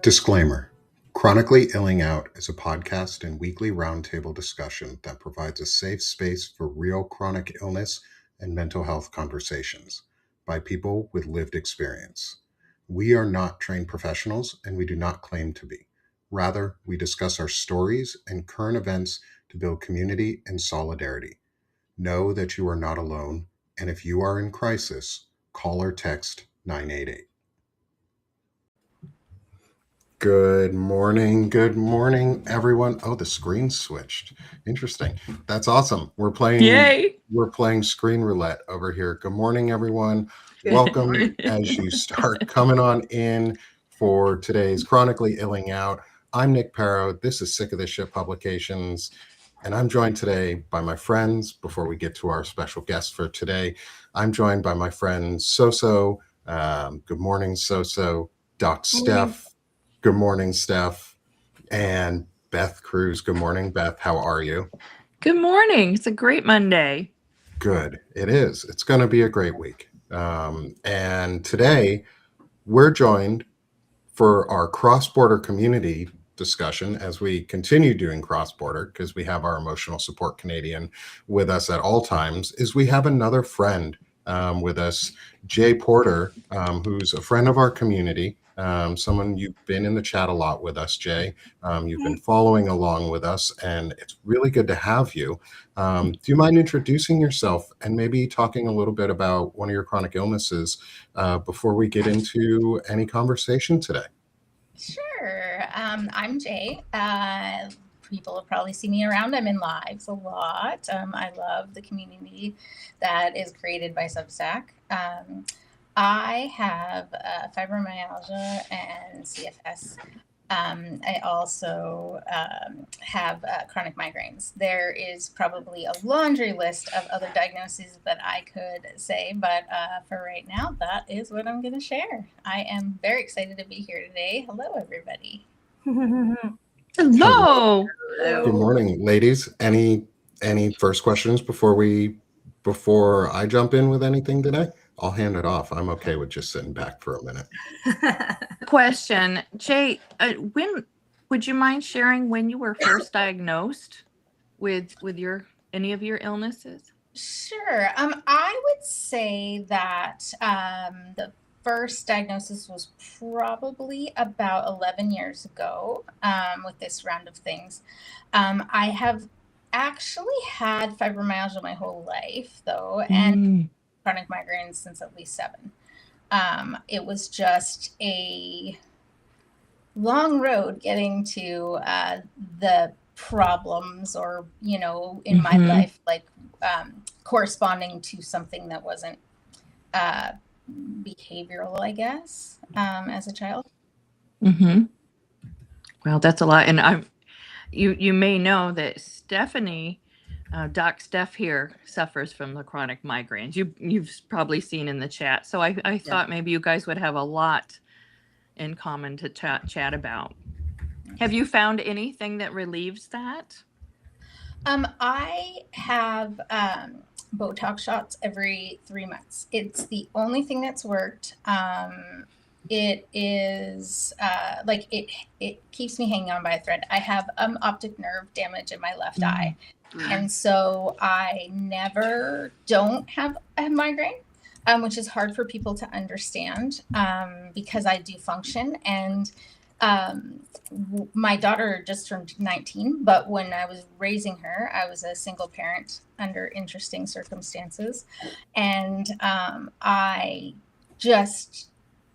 Disclaimer: Chronically Illing Out is a podcast and weekly roundtable discussion that provides a safe space for real chronic illness and mental health conversations by people with lived experience. We are not trained professionals and we do not claim to be. Rather, we discuss our stories and current events to build community and solidarity. Know that you are not alone, and if you are in crisis, call or text 988. Good morning, everyone. Oh, the screen switched. Interesting. That's awesome. We're playing screen roulette over here. Good morning, everyone. Welcome as you start coming on in for today's Chronically Illing Out. I'm Nick Paro. This is Sick of This Shit Publications, and I'm joined today by my friends. Before we get to our special guest for today, I'm joined by my friend Soso. Good morning, Soso. Doc Steph. Good morning, Steph. And Beth Cruz. Good morning, Beth. How are you? Good morning. It's a great Monday. Good. It is. It's going to be a great week. And today we're joined for our cross-border community discussion as we continue doing cross-border, because we have our emotional support Canadian with us at all times, is we have another friend with us, Jay Porter, who's a friend of our community. Someone you've been in the chat a lot with us, Jay. You've been following along with us, and it's really good to have you. Do you mind introducing yourself and maybe talking a little bit about one of your chronic illnesses before we get into any conversation today? Sure. I'm Jay. People have probably seen me around. I'm in lives a lot. I love the community that is created by Substack. I have fibromyalgia and CFS. I also have chronic migraines. There is probably a laundry list of other diagnoses that I could say, but for right now, that is what I'm going to share. I am very excited to be here today. Hello, everybody. Hello. Good morning, ladies. Any first questions before I jump in with anything today? I'll hand it off. I'm okay with just sitting back for a minute. Question, Jay, when would you mind sharing when you were first diagnosed with any of your illnesses? Sure. I would say that the first diagnosis was probably about 11 years ago with this round of things. I have actually had fibromyalgia my whole life, though, and chronic migraines since at least 7. It was just a long road getting to the problems, or, in my life, like corresponding to something that wasn't behavioral, I guess, as a child. Well, that's a lot. And you may know that Stephanie, Doc Steph here, suffers from the chronic migraines. You've probably seen in the chat. So I thought maybe you guys would have a lot in common to chat about. Have you found anything that relieves that? I have Botox shots every 3 months. It's the only thing that's worked. It is it keeps me hanging on by a thread. I have optic nerve damage in my left eye. And so I don't have a migraine, which is hard for people to understand because I do function. And my daughter just turned 19, but when I was raising her, I was a single parent under interesting circumstances. And I just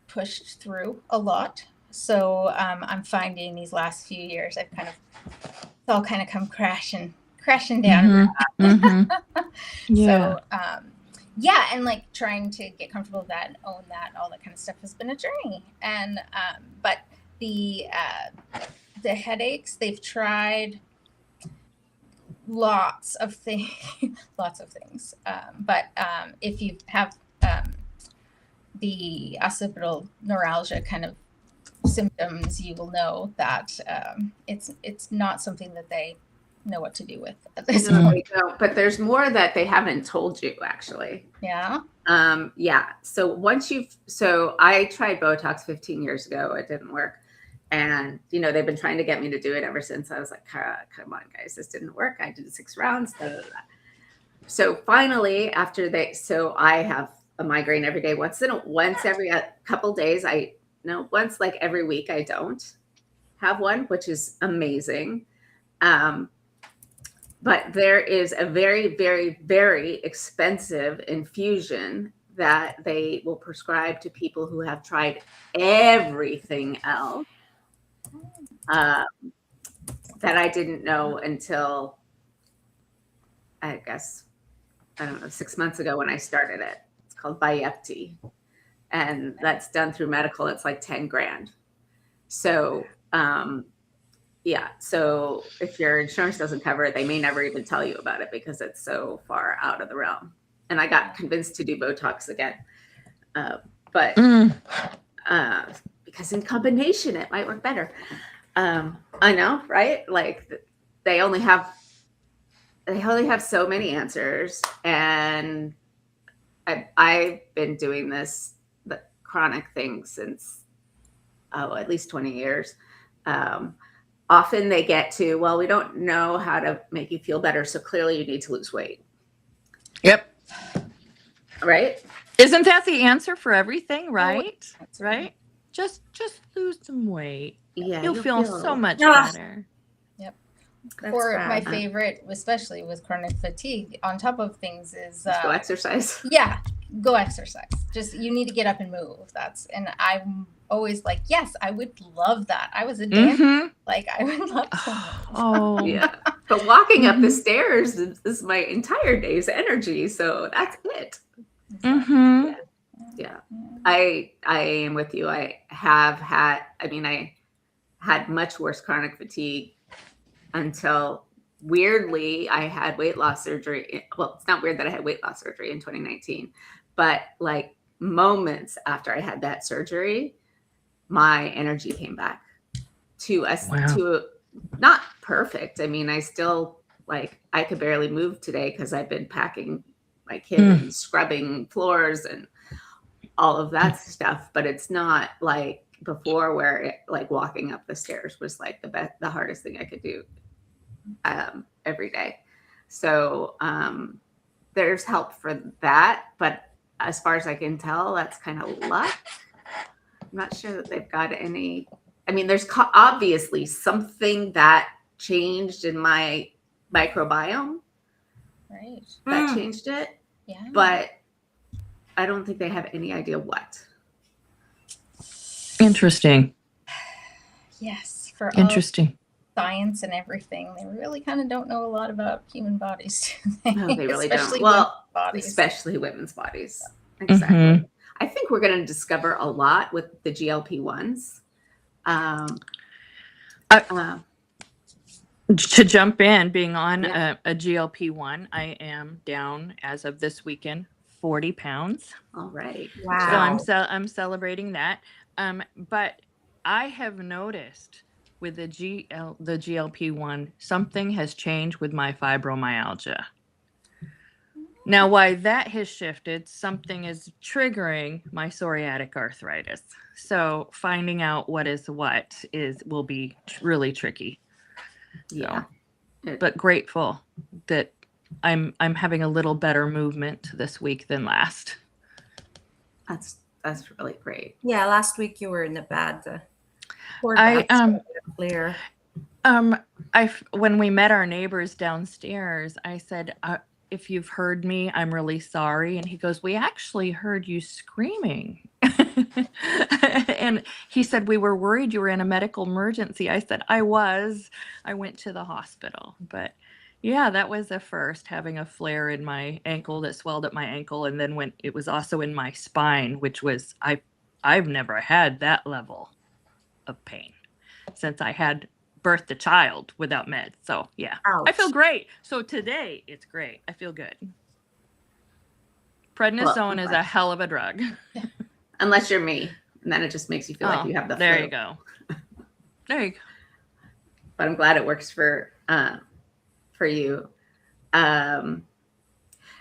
pushed through a lot. So I'm finding these last few years, it's all kind of come crashing down. So and like trying to get comfortable with that and own that, all that kind of stuff has been a journey. And but the headaches, they've tried lots of things. But if you have the occipital neuralgia kind of symptoms, you will know that it's not something that they know what to do with at this point. No, but there's more that they haven't told you, actually. Yeah. So I tried Botox 15 years ago. It didn't work. And, you know, they've been trying to get me to do it ever since. I was like, come on, guys, this didn't work. I did 6 rounds. Da, da, da. So finally, so I have a migraine every day. Once every couple days, once like every week, I don't have one, which is amazing. But there is a very, very, very expensive infusion that they will prescribe to people who have tried everything else. That I didn't know until, I guess, I don't know, 6 months ago when I started it. It's called Vyepti, and that's done through medical. It's like 10 grand. So, yeah. So if your insurance doesn't cover it, they may never even tell you about it because it's so far out of the realm. And I got convinced to do Botox again, because in combination it might work better. I know, right? Like they only have so many answers, and I've been doing the chronic thing since at least 20 years. Often they get to, well, we don't know how to make you feel better, so clearly you need to lose weight. Yep. Right? Isn't that the answer for everything, right? That's Right? Just lose some weight. Yeah. You'll feel so much Ah. better. Or my bad. favorite, especially with chronic fatigue, on top of things, is Just go exercise. yeah, go exercise. Just you need to get up and move. And I'm always like, yes, I would love that. I was a dancer, Mhm. like I would love to move. Oh. Yeah. But walking up the stairs is my entire day's energy. So that's it. Mhm. Yeah. I am with you. I had much worse chronic fatigue until weirdly I had weight loss surgery. Well, it's not weird that I had weight loss surgery in 2019, but like moments after I had that surgery, my energy came back to not perfect. I mean, I still I could barely move today because I've been packing my kid and scrubbing floors and all of that stuff, but it's not like before where walking up the stairs was like the hardest thing I could do every day. So there's help for that, but as far as I can tell, that's kind of luck. I'm not sure that they've got any. I mean, there's obviously something that changed in my microbiome Right. that changed it, Yeah. but I don't think they have any idea what. Interesting. Yes. For all Interesting. science and everything, they really kind of don't know a lot about human bodies. Do No, they really Especially don't. Well, women's bodies. especially women's bodies. Exactly. Mhm. I think we're going to discover a lot with the GLP-1s. To jump in, being on Yeah. a GLP-1, I am down as of this weekend 40 pounds. All right. Wow. So I'm celebrating that. But I have noticed with the GLP-1, something has changed with my fibromyalgia. Now, why that has shifted, something is triggering my psoriatic arthritis. So finding out what is what will be really tricky. Yeah. But grateful that I'm having a little better movement this week than last. That's really great. Yeah, last week you were in a bad. Clear. When we met our neighbors downstairs, I said, if you've heard me, I'm really sorry. And he goes, we actually heard you screaming. And he said, we were worried you were in a medical emergency. I said, I was. I went to the hospital. But yeah, that was the first, having a flare in my ankle that swelled at my ankle. And then when it was also in my spine, which was, I've never had that level of pain since I had birthed a child without meds. So yeah, Ouch. I feel great. So today it's great. I feel good. Prednisone is a hell of a drug. Unless you're me, and then it just makes you feel like you have the flu. There you go. There you go. But I'm glad it works for you. The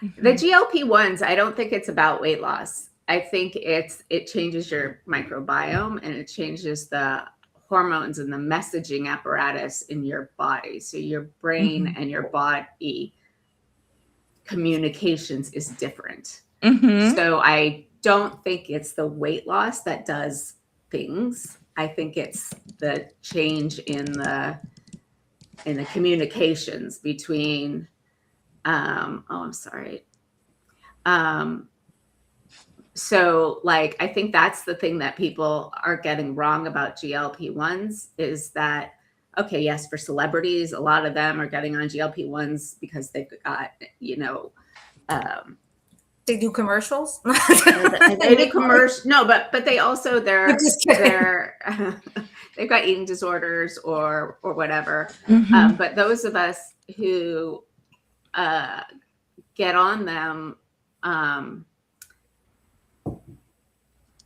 GLP-1s, I don't think it's about weight loss. I think it changes your microbiome and it changes the hormones and the messaging apparatus in your body. So your brain and your body communications is different. So I don't think it's the weight loss that does things. I think it's the change in the communications between I'm sorry. So like, I think that's the thing that people are getting wrong about GLP-1s is that, okay, yes, for celebrities, a lot of them are getting on GLP-1s because they've got, They do commercials. they do commercial. No, but they also they've got eating disorders or whatever. But those of us who get on them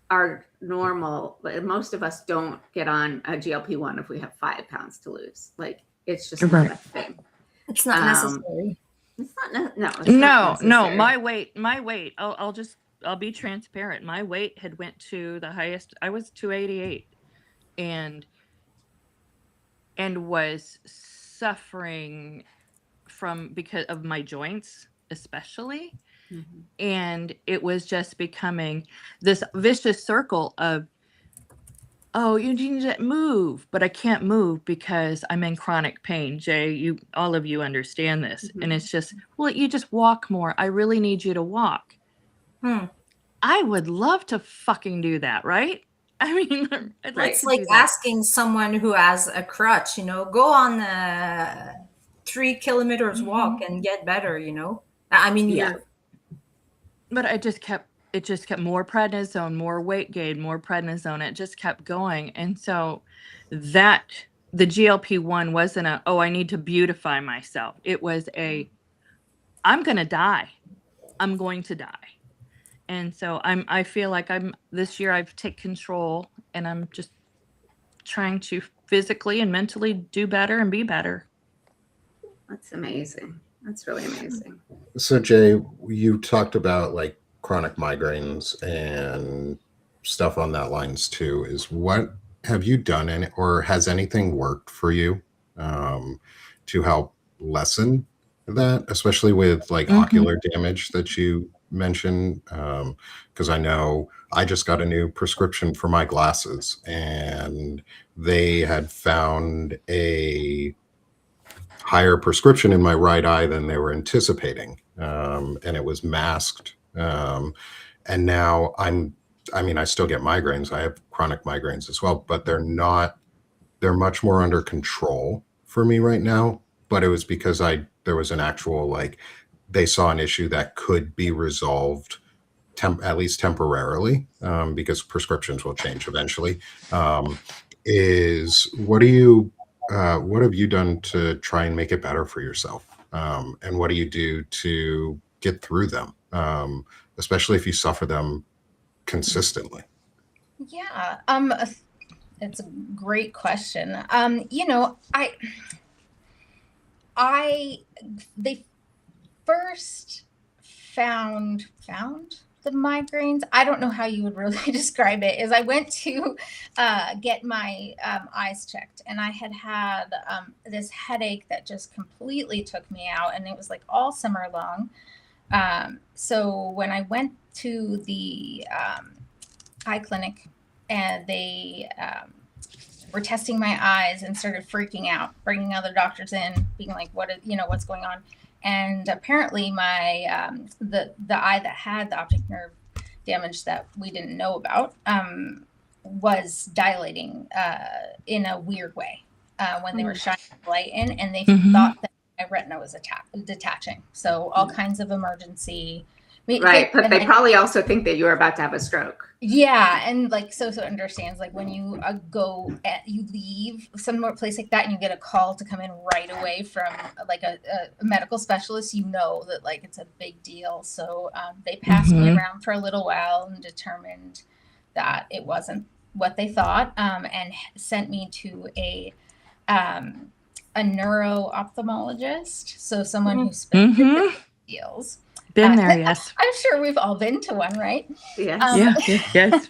are normal. Most of us don't get on a GLP-1 if we have 5 pounds to lose. Like, it's just not a thing. It's not necessary. It's not. No. My weight. I'll be transparent. My weight had went to the highest. I was 288, and was suffering because of my joints, especially. And it was just becoming this vicious circle of, oh, you need to move, but I can't move because I'm in chronic pain. Jay, all of you understand this. And it's just, well, you just walk more. I really need you to walk. I would love to fucking do that, right? I mean, it's like asking someone who has a crutch, go on a 3 kilometers walk and get better, I mean, but it just kept more prednisone, more weight gain, more prednisone. It just kept going. And so the GLP-1 wasn't I need to beautify myself. It was I'm going to die. I'm going to die. And so I feel like this year I've taken control, and I'm just trying to physically and mentally do better and be better. That's amazing. That's really amazing. So Jay, you talked about like chronic migraines and stuff on that lines too. What have you done or has anything worked for you to help lessen that, especially with like ocular damage that you mentioned? Because I know I just got a new prescription for my glasses, and they had found a higher prescription in my right eye than they were anticipating, and it was masked. And now I still get migraines. I have chronic migraines as well, but they're much more under control for me right now. But it was because there was an actual, they saw an issue that could be resolved at least temporarily, because prescriptions will change eventually. What have you done to try and make it better for yourself? And what do you do to get through them, especially if you suffer them consistently? Yeah, it's a great question. They first found the migraines. I don't know how you would really describe it. Is I went to get my eyes checked, and I had this headache that just completely took me out, and it was like all summer long. So when I went to the eye clinic, and they were testing my eyes and started freaking out, bringing other doctors in, being like, what's going on? And apparently my the eye that had the optic nerve damage that we didn't know about was dilating in a weird way when they were shining the light in, and they thought that my retina was detaching. So all kinds of emergency. Right, but they probably also think that you're about to have a stroke. Yeah, and Soso understands, when you you leave some place like that and you get a call to come in right away from a medical specialist, that it's a big deal. So they passed me around for a little while and determined that it wasn't what they thought, and sent me to a neuro-ophthalmologist, so someone who specifically deals Been there, yes. I'm sure we've all been to one, right? Yes. Yes.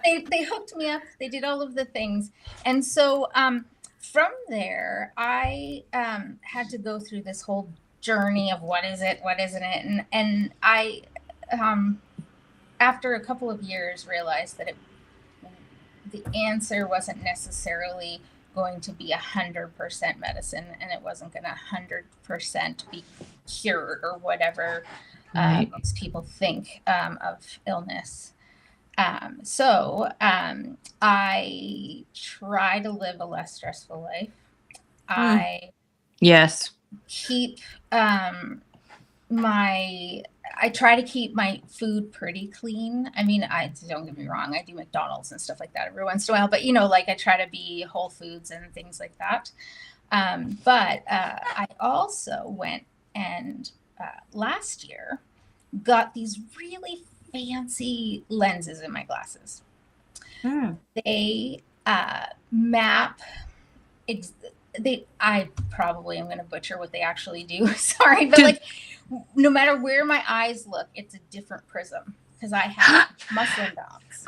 They hooked me up. They did all of the things, and so from there, I had to go through this whole journey of what is it, what isn't it, and I after a couple of years realized that the answer wasn't necessarily going to be 100% medicine, and it wasn't going to 100% be cured or whatever Right. most people think of illness. So I try to live a less stressful life. I Yes. keep I try to keep my food pretty clean. I mean, I don't get me wrong, I do McDonald's and stuff like that every once in a while, but like I try to be whole foods and things like that. But I also went and last year got these really fancy lenses in my glasses. They map I probably am going to butcher what they actually do. Sorry, but like no matter where my eyes look, it's a different prism because I have muscle dogs.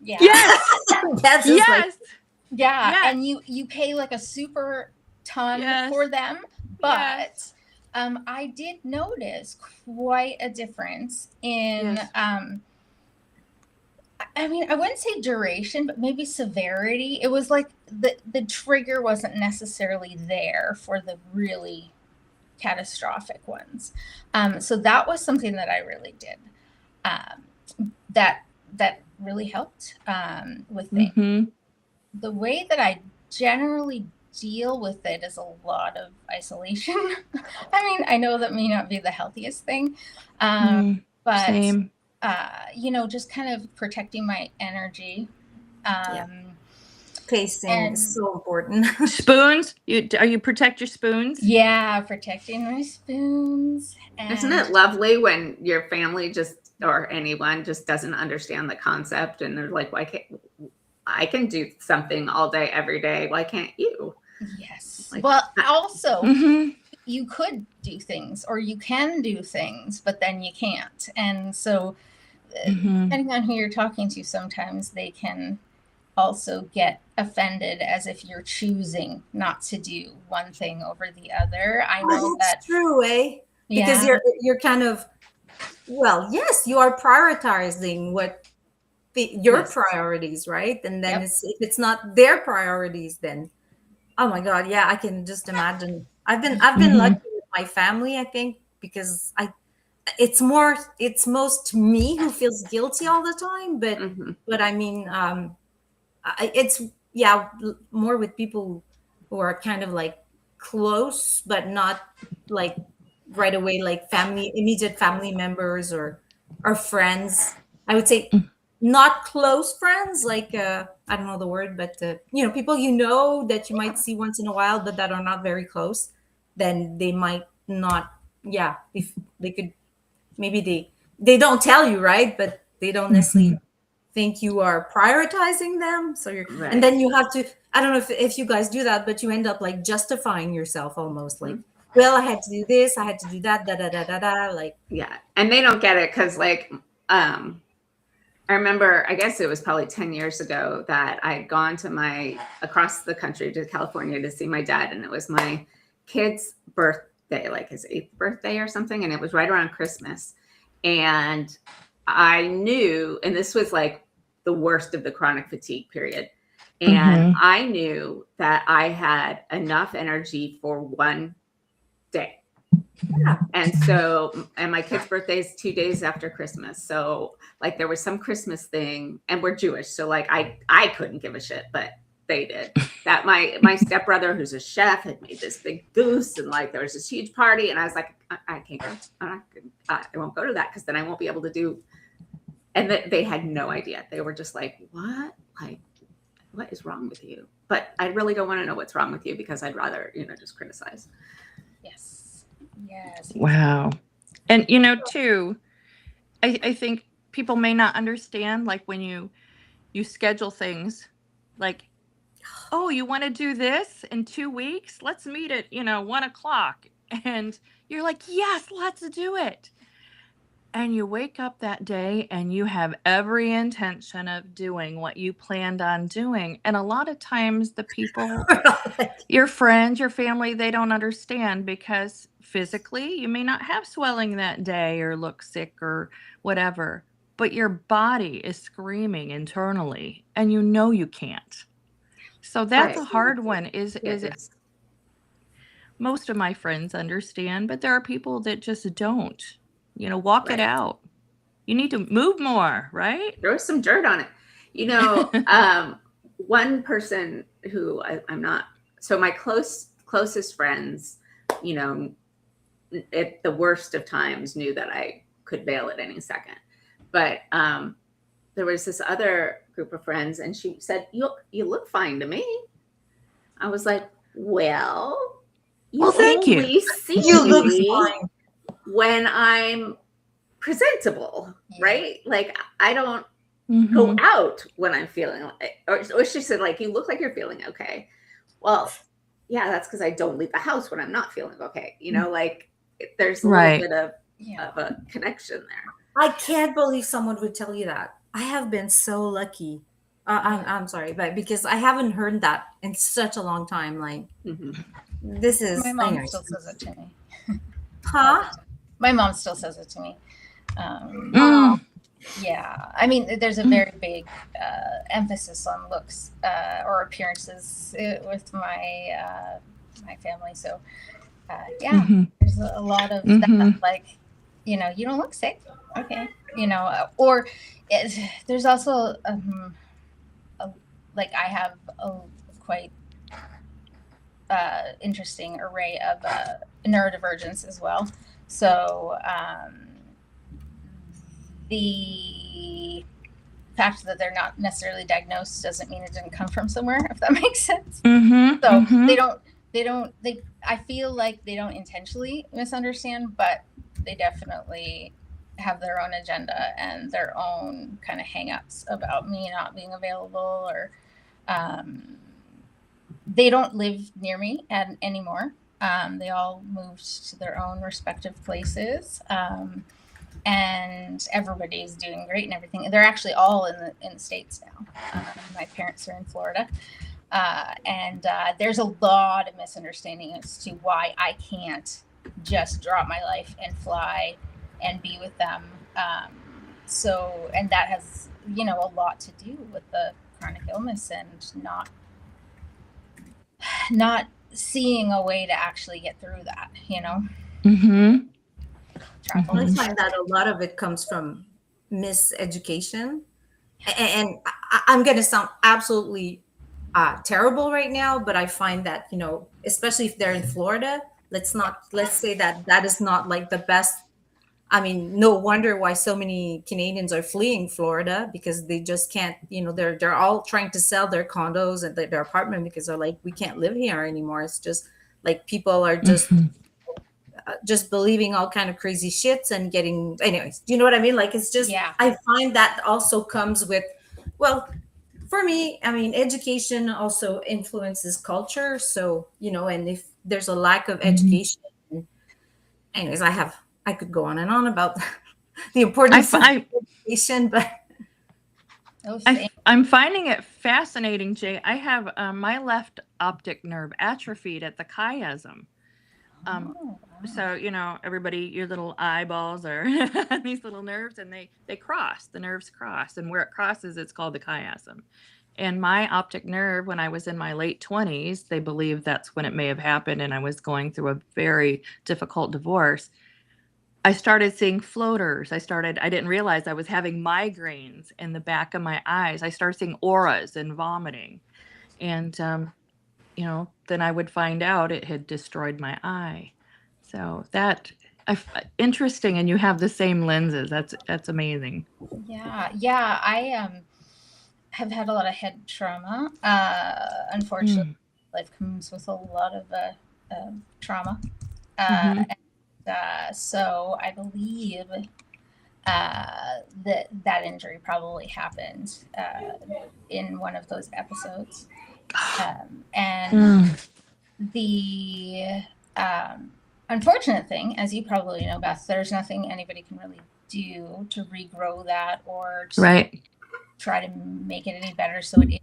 Yeah. Yes. That's just like, Yeah. Yes. And you pay like a super ton for them, but I did notice quite a difference in I mean, I wouldn't say duration, but maybe severity. It was like the trigger wasn't necessarily there for the really catastrophic ones. So that was something that I really did. That really helped with things. Mm-hmm. The way that I generally deal with it is a lot of isolation. I mean, I know that may not be the healthiest thing, but Same. Just kind of protecting my energy. pacing is so important. Spoons? You protect your spoons? Yeah, protecting my spoons. Isn't it lovely when your family or anyone just doesn't understand the concept and they're like, why can't I can do something all day, every day. Why can't you? Yes. Well, also, Mm-hmm. you could do things or you can do things, but then you can't. And so depending on who you're talking to, sometimes they can also get offended as if you're choosing not to do one thing over the other. I know that's true, eh? Yeah. Because you're kind of, well, yes, you are prioritizing what your priorities, right? And then if it's not their priorities, then oh my god, yeah, I can just imagine. I've been lucky with my family, I think, because it's most me who feels guilty all the time, but I mean it's more with people who are kind of like close but not like right away, like immediate family members or friends. I would say not close friends, like I don't know the word, but people that you might see once in a while but that are not very close. Then they might not, if they could, maybe they don't tell you, right? But they don't necessarily think you are prioritizing them. So and then you have to, I don't know if you guys do that, but you end up like justifying yourself almost, like, well, I had to do this, I had to do that, like. Yeah. And they don't get it because like I remember, I guess it was probably 10 years ago that I had gone to across the country to California to see my dad. And it was my kid's birthday, like his 8th birthday or something. And it was right around Christmas. And I knew, and this was like the worst of the chronic fatigue period. And I knew that I had enough energy for one day. Yeah. And my kid's birthday is 2 days after Christmas. So like there was some Christmas thing, and we're Jewish. So like I couldn't give a shit, but they did. That my stepbrother, who's a chef, had made this big goose, and like there was this huge party, and I was like, I can't go. I won't go to that because then I won't be able to do. And they had no idea. They were just like, what? Like, what is wrong with you? But I really don't want to know what's wrong with you because I'd rather, just criticize. Yes. Wow. And too, I think people may not understand, like when you schedule things like, oh, you want to do this in 2 weeks? Let's meet at 1:00. And you're like, yes, let's do it. and you wake up that day and you have every intention of doing what you planned on doing. And a lot of times the people, your friends, your family, they don't understand because physically you may not have swelling that day or look sick or whatever, but your body is screaming internally and you know you can't. So that's Right. a hard one. Is Yes. most of my friends understand, but there are people that just don't. Walk it Right. out. You need to move more, right? Throw some dirt on it. One person who I'm not, so my closest friends, at the worst of times knew that I could bail at any second. But there was this other group of friends and she said, you look fine to me. I was like, well, thank you. only see You look me fine. when I'm presentable, right? Like I don't Mm-hmm. go out when I'm feeling like, or she said, like, you look like you're feeling okay. Well, yeah, that's because I don't leave the house when I'm not feeling okay. Like there's a Right. little bit of Yeah. a connection there. I can't believe someone would tell you that. I have been so lucky. I'm sorry, but because I haven't heard that in such a long time. Like Mhm. this is My mom anyways. still says it to me. Huh? My mom still says it to me. Mm. Yeah, I mean, there's a very big emphasis on looks or appearances with my my family. So, yeah, Mhm. there's a lot of Mhm. that. Like, you don't look sick, okay? Or there's also like I have a quite interesting array of neurodivergence as well. So. The fact that they're not necessarily diagnosed doesn't mean it didn't come from somewhere, if that makes sense. Mhm. So Mhm. I feel like they don't intentionally misunderstand, but they definitely have their own agenda and their own kind of hang-ups about me not being available, or they don't live near me anymore. They all moved to their own respective places. And everybody's doing great and everything. They're actually all in the States now. My parents are in Florida. And there's a lot of misunderstanding as to why I can't just drop my life and fly and be with them. And that has, a lot to do with the chronic illness and not seeing a way to actually get through that, Mhm. travel. I find that a lot of it comes from miseducation. And I'm going to sound absolutely terrible right now, but I find that, especially if they're in Florida, let's say that is not like the best. I mean, no wonder why so many Canadians are fleeing Florida, because they just can't, they're all trying to sell their condos and their apartment because they're like, we can't live here anymore. It's just like people are just believing all kind of crazy shits and getting, anyways, do you know what I mean? Like, it's just, Yeah. I find that also comes with, well, for me, I mean, education also influences culture. So, and if there's a lack of education, anyways, I could go on and on about the importance of education, but I'm finding it fascinating, Jay. I have my left optic nerve atrophied at the chiasm. So, everybody, your little eyeballs are these little nerves, and they cross, the nerves cross, and where it crosses, it's called the chiasm. And my optic nerve, when I was in my late 20s, they believe that's when it may have happened, and I was going through a very difficult divorce. I started seeing floaters. I didn't realize I was having migraines in the back of my eyes. I started seeing auras and vomiting. And, then I would find out it had destroyed my eye. So interesting. And you have the same lenses. That's amazing. Yeah. I have had a lot of head trauma. Unfortunately, life comes with a lot of trauma. So I believe that injury probably happened in one of those episodes. And the unfortunate thing, as you probably know, Beth, there's nothing anybody can really do to regrow that or to Right. try to make it any better. So it,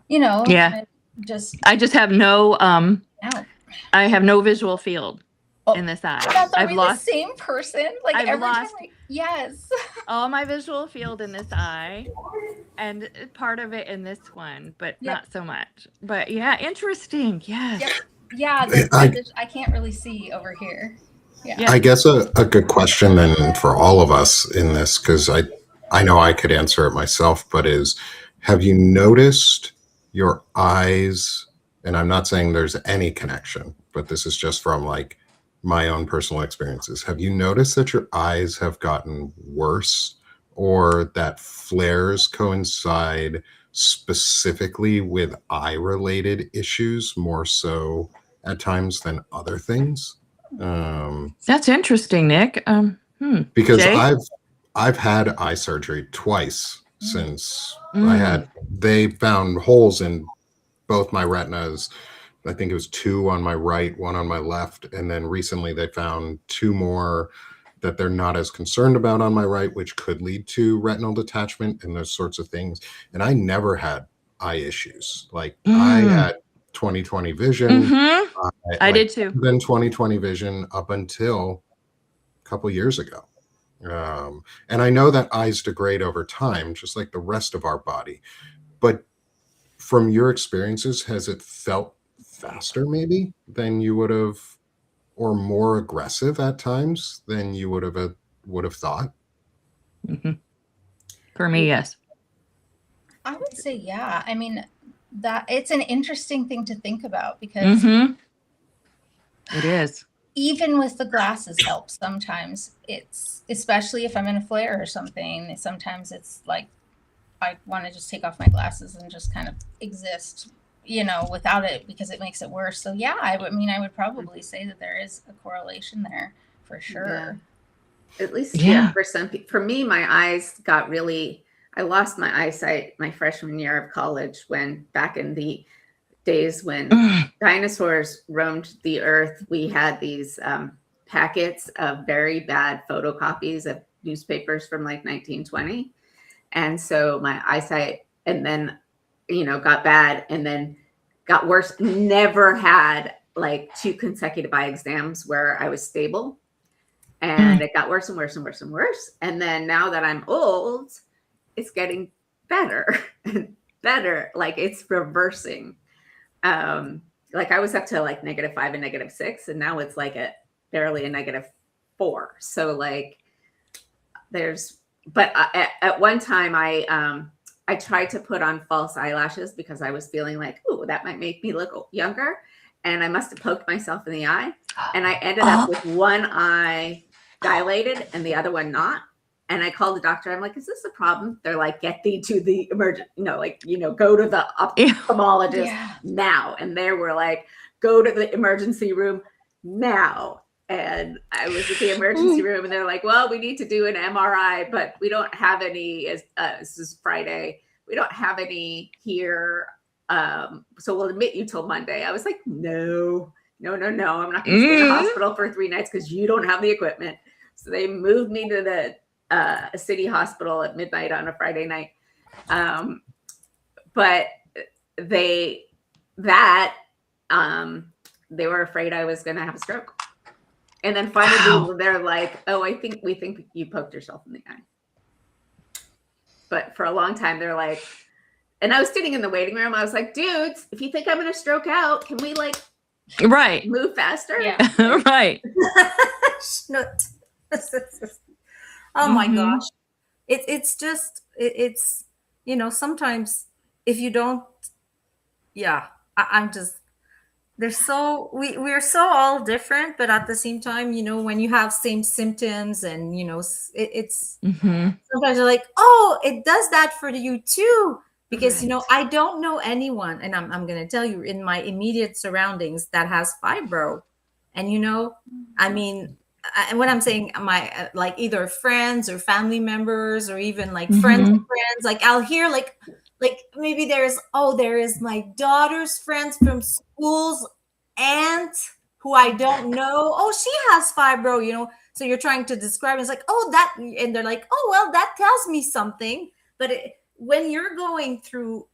Yeah. just I just have no out. I have no visual field Oh, in this eye. Beth, are I've we lost the same person? Like I've every lost- time, yes. all my visual field in this eye and part of it in this one, but Yep. not so much. But yeah, interesting. Yes. Yep. Yeah, I can't really see over here. Yeah. I guess a good question then for all of us in this, because I know I could answer it myself, but is, have you noticed your eyes, and I'm not saying there's any connection, but this is just from like my own personal experiences. Have you noticed that your eyes have gotten worse, or that flares coincide specifically with eye related issues more so at times than other things? That's interesting, Nick. Because Jay? I've had eye surgery twice since Mm. they found holes in both my retinas. I think it was 2 on my right, 1 on my left, and then recently they found 2 more that they're not as concerned about on my right, which could lead to retinal detachment and those sorts of things. And I never had eye issues. Like I had 20/20 vision. Mm-hmm. I like, did too. Then 20/20 vision up until a couple years ago. And I know that eyes degrade over time, just like the rest of our body. But from your experiences, has it felt faster maybe than you would have, or more aggressive at times than you would have thought? Mm-hmm. For me, yes. I would say, yeah. I mean, that it's an interesting thing to think about because Mm-hmm. It is. even with the glasses help sometimes. It's especially if I'm in a flare or something, sometimes it's like I want to just take off my glasses and just kind of exist, without it because it makes it worse. So yeah, I would probably say that there is a correlation there for sure. Yeah. At least Yeah. for some people. For me, my eyes got really. I lost my eyesight my freshman year of college when back in the days when dinosaurs roamed the earth, we had these packets of very bad photocopies of newspapers from like 1920. And so my eyesight and then, got bad and then got worse. Never had like 2 consecutive eye exams where I was stable. And it got worse and worse and worse and worse. And then now that I'm old, it's getting better and better. Like it's reversing. Like I was up to like -5 and -6, and now it's like barely a -4. So like but at one time I tried to put on false eyelashes because I was feeling like, oh, that might make me look younger. And I must have poked myself in the eye. And I ended up with one eye dilated and the other one not. And I called the doctor. I'm like, is this a problem? They're like, get thee to the emergent, go to the ophthalmologist now. And they were like, go to the emergency room now. And I was at the emergency room and they're like, well, we need to do an MRI, but we don't have any. This is Friday. We don't have any here. So we'll admit you till Monday. I was like, no. I'm not going to stay in the hospital for 3 nights because you don't have the equipment. So they moved me to the city hospital at midnight on a Friday night. But they were afraid I was going to have a stroke. And then finally they're like, oh, we think you poked yourself in the eye. But for a long time, they're like, and I was sitting in the waiting room. I was like, dudes, if you think I'm going to stroke out, can we like move faster? Yeah. Right. Oh my gosh. It's just, sometimes if you don't, I'm just, we're so all different, but at the same time, when you have same symptoms and, it's sometimes you're like, oh, it does that for you too. Because, I don't know anyone, and I'm going to tell you in my immediate surroundings that has fibro. And, I mean, and what I'm saying, my like either friends or family members or even like friends of friends, like I'll hear like maybe there is my daughter's friends from school's aunt who I don't know. Oh, she has fibro, you know. So you're trying to describe it's like, oh, that, and they're like, oh, well, that tells me something. But when you're going through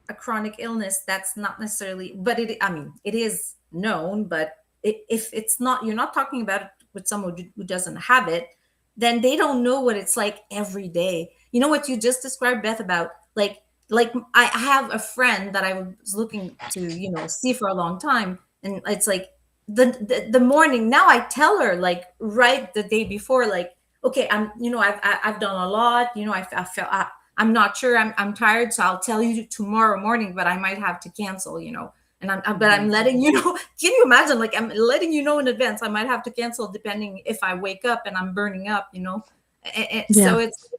a chronic illness, that's not necessarily, but I mean, it is known, but if it's not, you're not talking about it with someone who doesn't have it, then they don't know what it's like every day. You know what you just described, Beth, about like I have a friend that I was looking to, you know, see for a long time, and it's like the morning now I tell her like right the day before, like, okay, I'm, you know, I've done a lot, you know, I felt I'm not sure, I'm tired, so I'll tell you tomorrow morning, but I might have to cancel, you know. And but I'm letting you know. Can you imagine? Like, I'm letting you know in advance. I might have to cancel depending if I wake up and I'm burning up, you know. So it's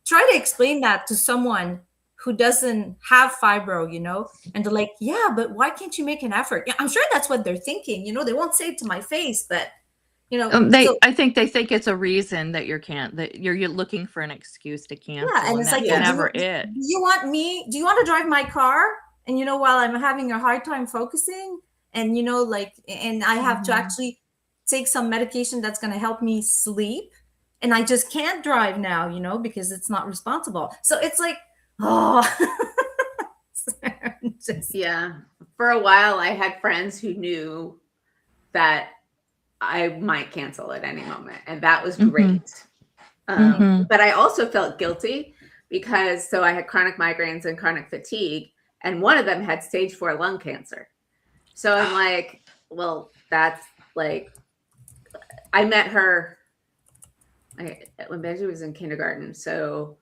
try to explain that to someone who doesn't have fibro, you know, and they're like, yeah, but why can't you make an effort? Yeah, I'm sure that's what they're thinking. You know, they won't say it to my face, but you know, I think they think it's a reason that that you're looking for an excuse to cancel. Yeah, and it's that's like, yeah, never do it. you want me? Do you want to drive my car? And you know, while I'm having a hard time focusing, and you know, like, and I have to actually take some medication that's going to help me sleep, and I just can't drive now, you know, because it's not responsible. So it's like, oh, Yeah. For a while, I had friends who knew that I might cancel at any moment, and that was great. But I also felt guilty because I had chronic migraines and chronic fatigue, and one of them had stage 4 lung cancer. So I'm like, well, that's like, I met her when Benji was in kindergarten. So,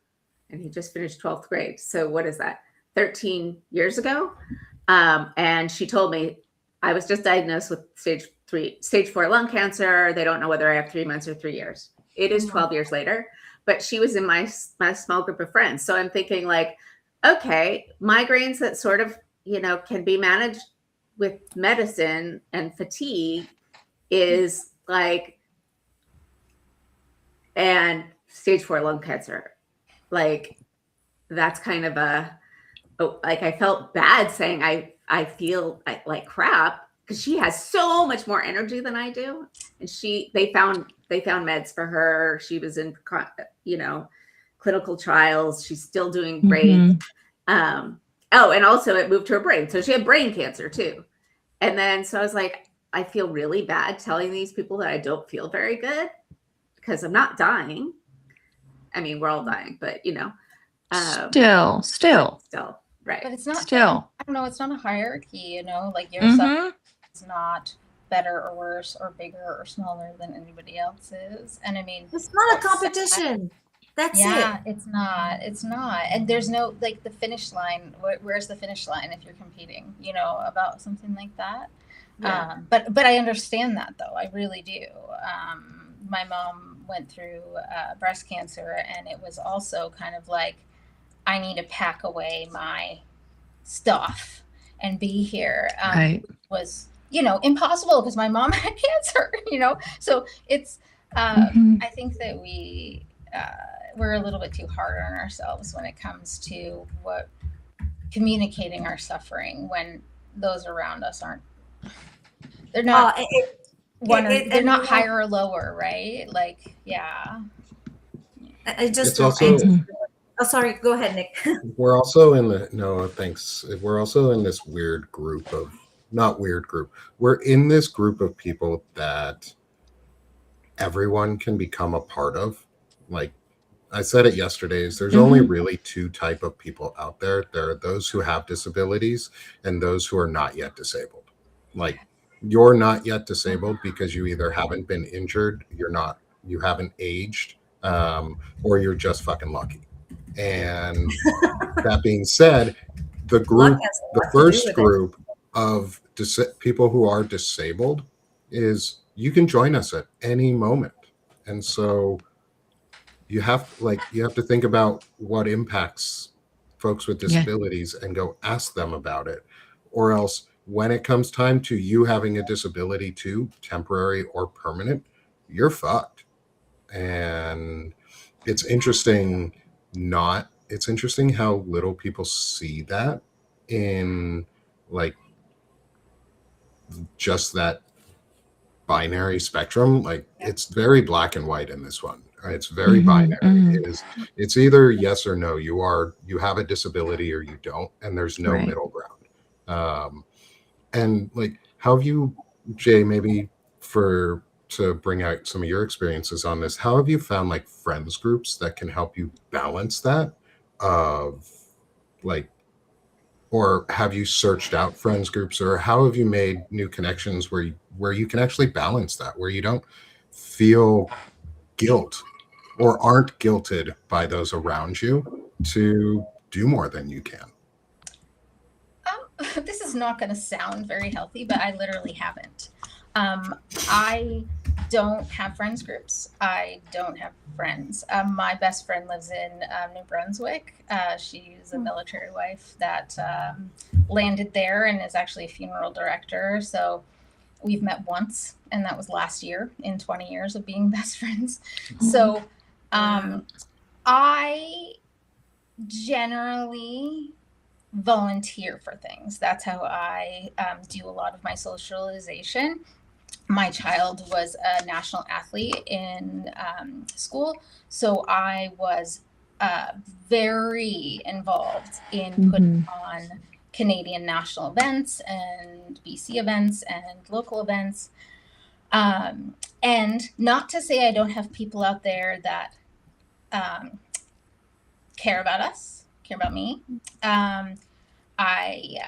and he just finished 12th grade. So what is that? 13 years ago. And she told me I was just diagnosed with stage 4 lung cancer. They don't know whether I have 3 months or 3 years. It is 12 years later, but she was in my small group of friends. So I'm thinking like, okay, migraines that sort of, you know, can be managed with medicine, and fatigue is like, and stage 4 lung cancer, like, that's kind of like, I felt bad saying I feel like crap, because she has so much more energy than I do. And they found meds for her. She was in, you know, clinical trials. She's still doing great. Oh, and also it moved to her brain. So she had brain cancer too. And then, so I was like, I feel really bad telling these people that I don't feel very good, because I'm not dying. I mean, we're all dying, but you know, still, right. But it's not, still, I don't know, it's not a hierarchy, you know, like your suffering is not better or worse or bigger or smaller than anybody else's. And I mean, it's not a competition. That's yeah, it. it's not. And there's no, like, the finish line. Where's the finish line if you're competing, you know, about something like that? Yeah. But I understand that, though. I really do. My mom went through breast cancer, and it was also kind of like, I need to pack away my stuff and be here. right. Was, you know, impossible because my mom had cancer, you know? So it's, I think that we're a little bit too hard on ourselves when it comes to communicating our suffering, when those around us aren't, they're not, they're not higher or lower, right? Like, yeah. I just It's also, oh, sorry, go ahead, Nick. we're also in the, no, thanks. We're also in this weird group of, not weird group. We're in this group of people that everyone can become a part of. Like I said it yesterday, is there's only really two type of people out there. There are those who have disabilities and those who are not yet disabled. Like, you're not yet disabled because you either haven't been injured, you haven't aged, or you're just fucking lucky. And that being said, the first group of people who are disabled is, you can join us at any moment. And so you have to think about what impacts folks with disabilities and go ask them about it. Or else, when it comes time to you having a disability too, temporary or permanent, you're fucked. And it's interesting how little people see that in, like, just that binary spectrum. Like Yeah. it's very black and white in this one. Right? It's very Mhm, binary. mhm. It's either yes or no. You have a disability or you don't, and there's no Right. middle ground. And like, how have you, Jay, maybe to bring out some of your experiences on this, how have you found like friends groups that can help you balance that of like, or have you searched out friends groups, or how have you made new connections where you can actually balance that, where you don't feel guilt or aren't guilted by those around you to do more than you can? This is not going to sound very healthy, but I literally haven't. I don't have friends groups. I don't have friends. My best friend lives in New Brunswick. She's a military wife that landed there and is actually a funeral director. So we've met once, and that was last year in 20 years of being best friends. So I generally volunteer for things. That's how I do a lot of my socialization. My child was a national athlete in school, so I was very involved in putting on Canadian national events and BC events and local events. And not to say I don't have people out there that care about us, care about me. I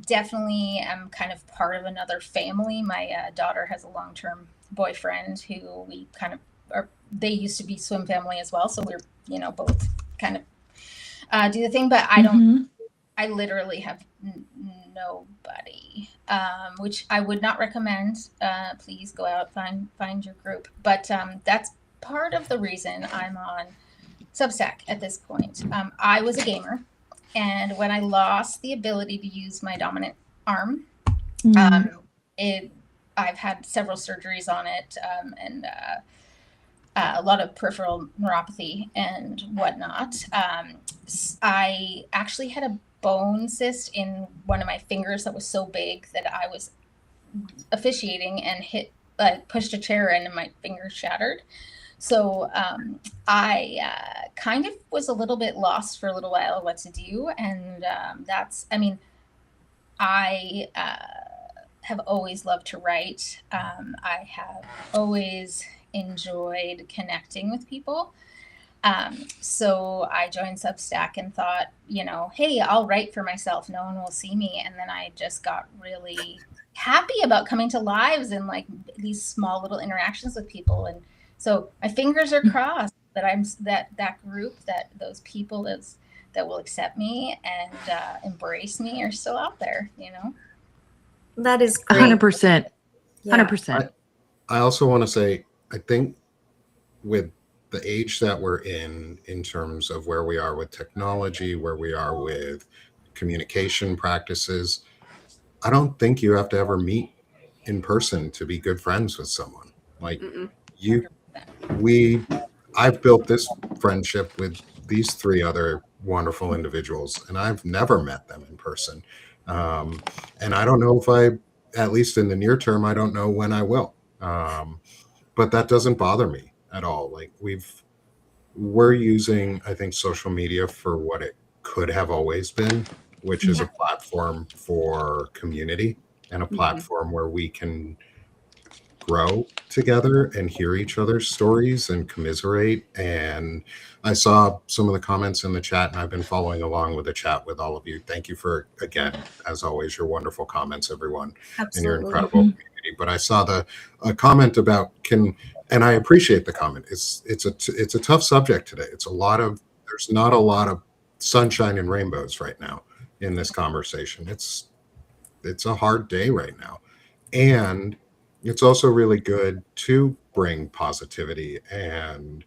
definitely am kind of part of another family. My daughter has a long-term boyfriend who we kind of are. They used to be swim family as well, so we're both kind of do the thing. But I don't. I literally have nobody, which I would not recommend. Please go out, find your group. But that's part of the reason I'm on Substack at this point. I was a gamer. And when I lost the ability to use my dominant arm, I've had several surgeries on it, and a lot of peripheral neuropathy and whatnot. I actually had a bone cyst in one of my fingers that was so big that I was officiating and pushed a chair in and my finger shattered. So I kind of was a little bit lost for a little while what to do. And I have always loved to write. I have always enjoyed connecting with people. So I joined Substack and thought, hey, I'll write for myself. No one will see me. And then I just got really happy about coming to lives and like these small little interactions with people. And so my fingers are crossed that that group, that those people that will accept me and embrace me are still out there, That is great. 100%. 100%. I also want to say, I think with the age that we're in terms of where we are with technology, where we are with communication practices, I don't think you have to ever meet in person to be good friends with someone. Like I've built this friendship with these three other wonderful individuals, and I've never met them in person. And I don't know if at least in the near term, I don't know when I will. But that doesn't bother me at all. Like we're using, I think, social media for what it could have always been, which is a platform for community and a platform where we can grow together and hear each other's stories and commiserate. And I saw some of the comments in the chat, and I've been following along with the chat with all of you. Thank you for, again, as always, your wonderful comments, everyone. Absolutely. And your incredible community. But I saw a comment about and I appreciate the comment. It's a tough subject today. There's not a lot of sunshine and rainbows right now in this conversation. It's a hard day right now. And it's also really good to bring positivity and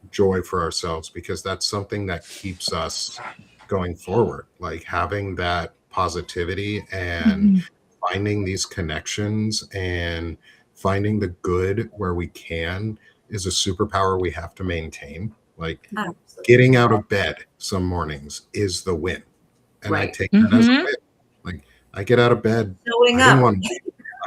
joy for ourselves, because that's something that keeps us going forward. Like having that positivity and finding these connections and finding the good where we can is a superpower we have to maintain. Like getting out of bed some mornings is the win. And I take that as a win. Like I get out of bed. Showing up.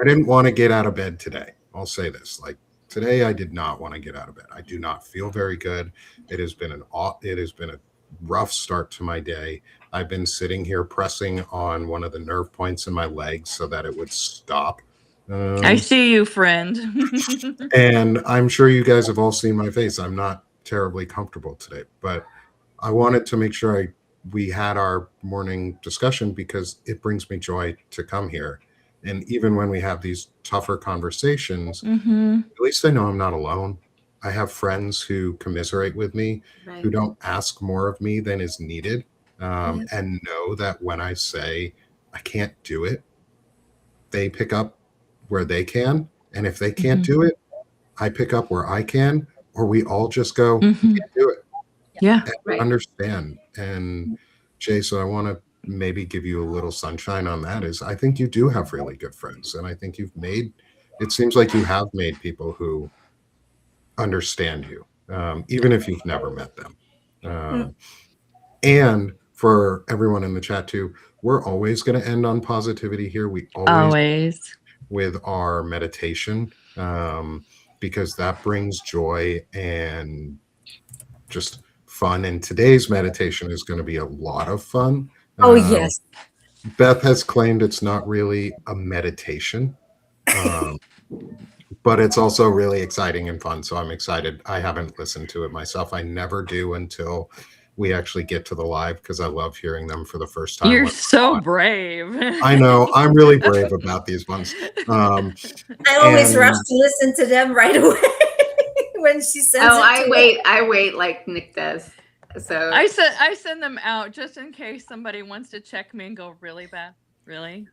I didn't want to get out of bed today. I'll say this, like today I did not want to get out of bed. I do not feel very good. It has been a rough start to my day. I've been sitting here pressing on one of the nerve points in my legs so that it would stop. I see you, friend. And I'm sure you guys have all seen my face. I'm not terribly comfortable today, but I wanted to make sure we had our morning discussion because it brings me joy to come here. And even when we have these tougher conversations, at least I know I'm not alone. I have friends who commiserate with me, Right. who don't ask more of me than is needed, and know that when I say I can't do it, they pick up where they can. And if they can't do it, I pick up where I can, or we all just go, "You can't do it." Yeah. And Right. understand. And Jay, so I want to maybe give you a little sunshine on that is I think you do have really good friends. And I think it seems like you have made people who understand you, even if you've never met them. And for everyone in the chat too, we're always going to end on positivity here. We always with our meditation, because that brings joy and just fun. And today's meditation is going to be a lot of fun. Oh, yes. Beth has claimed it's not really a meditation, but it's also really exciting and fun. So I'm excited. I haven't listened to it myself. I never do until we actually get to the live because I love hearing them for the first time. You're so brave. I know. I'm really brave about these ones. I always rush to listen to them right away when she sends Oh, it to I wait like Nick does. So I send them out just in case somebody wants to check me and go, really bad? Really?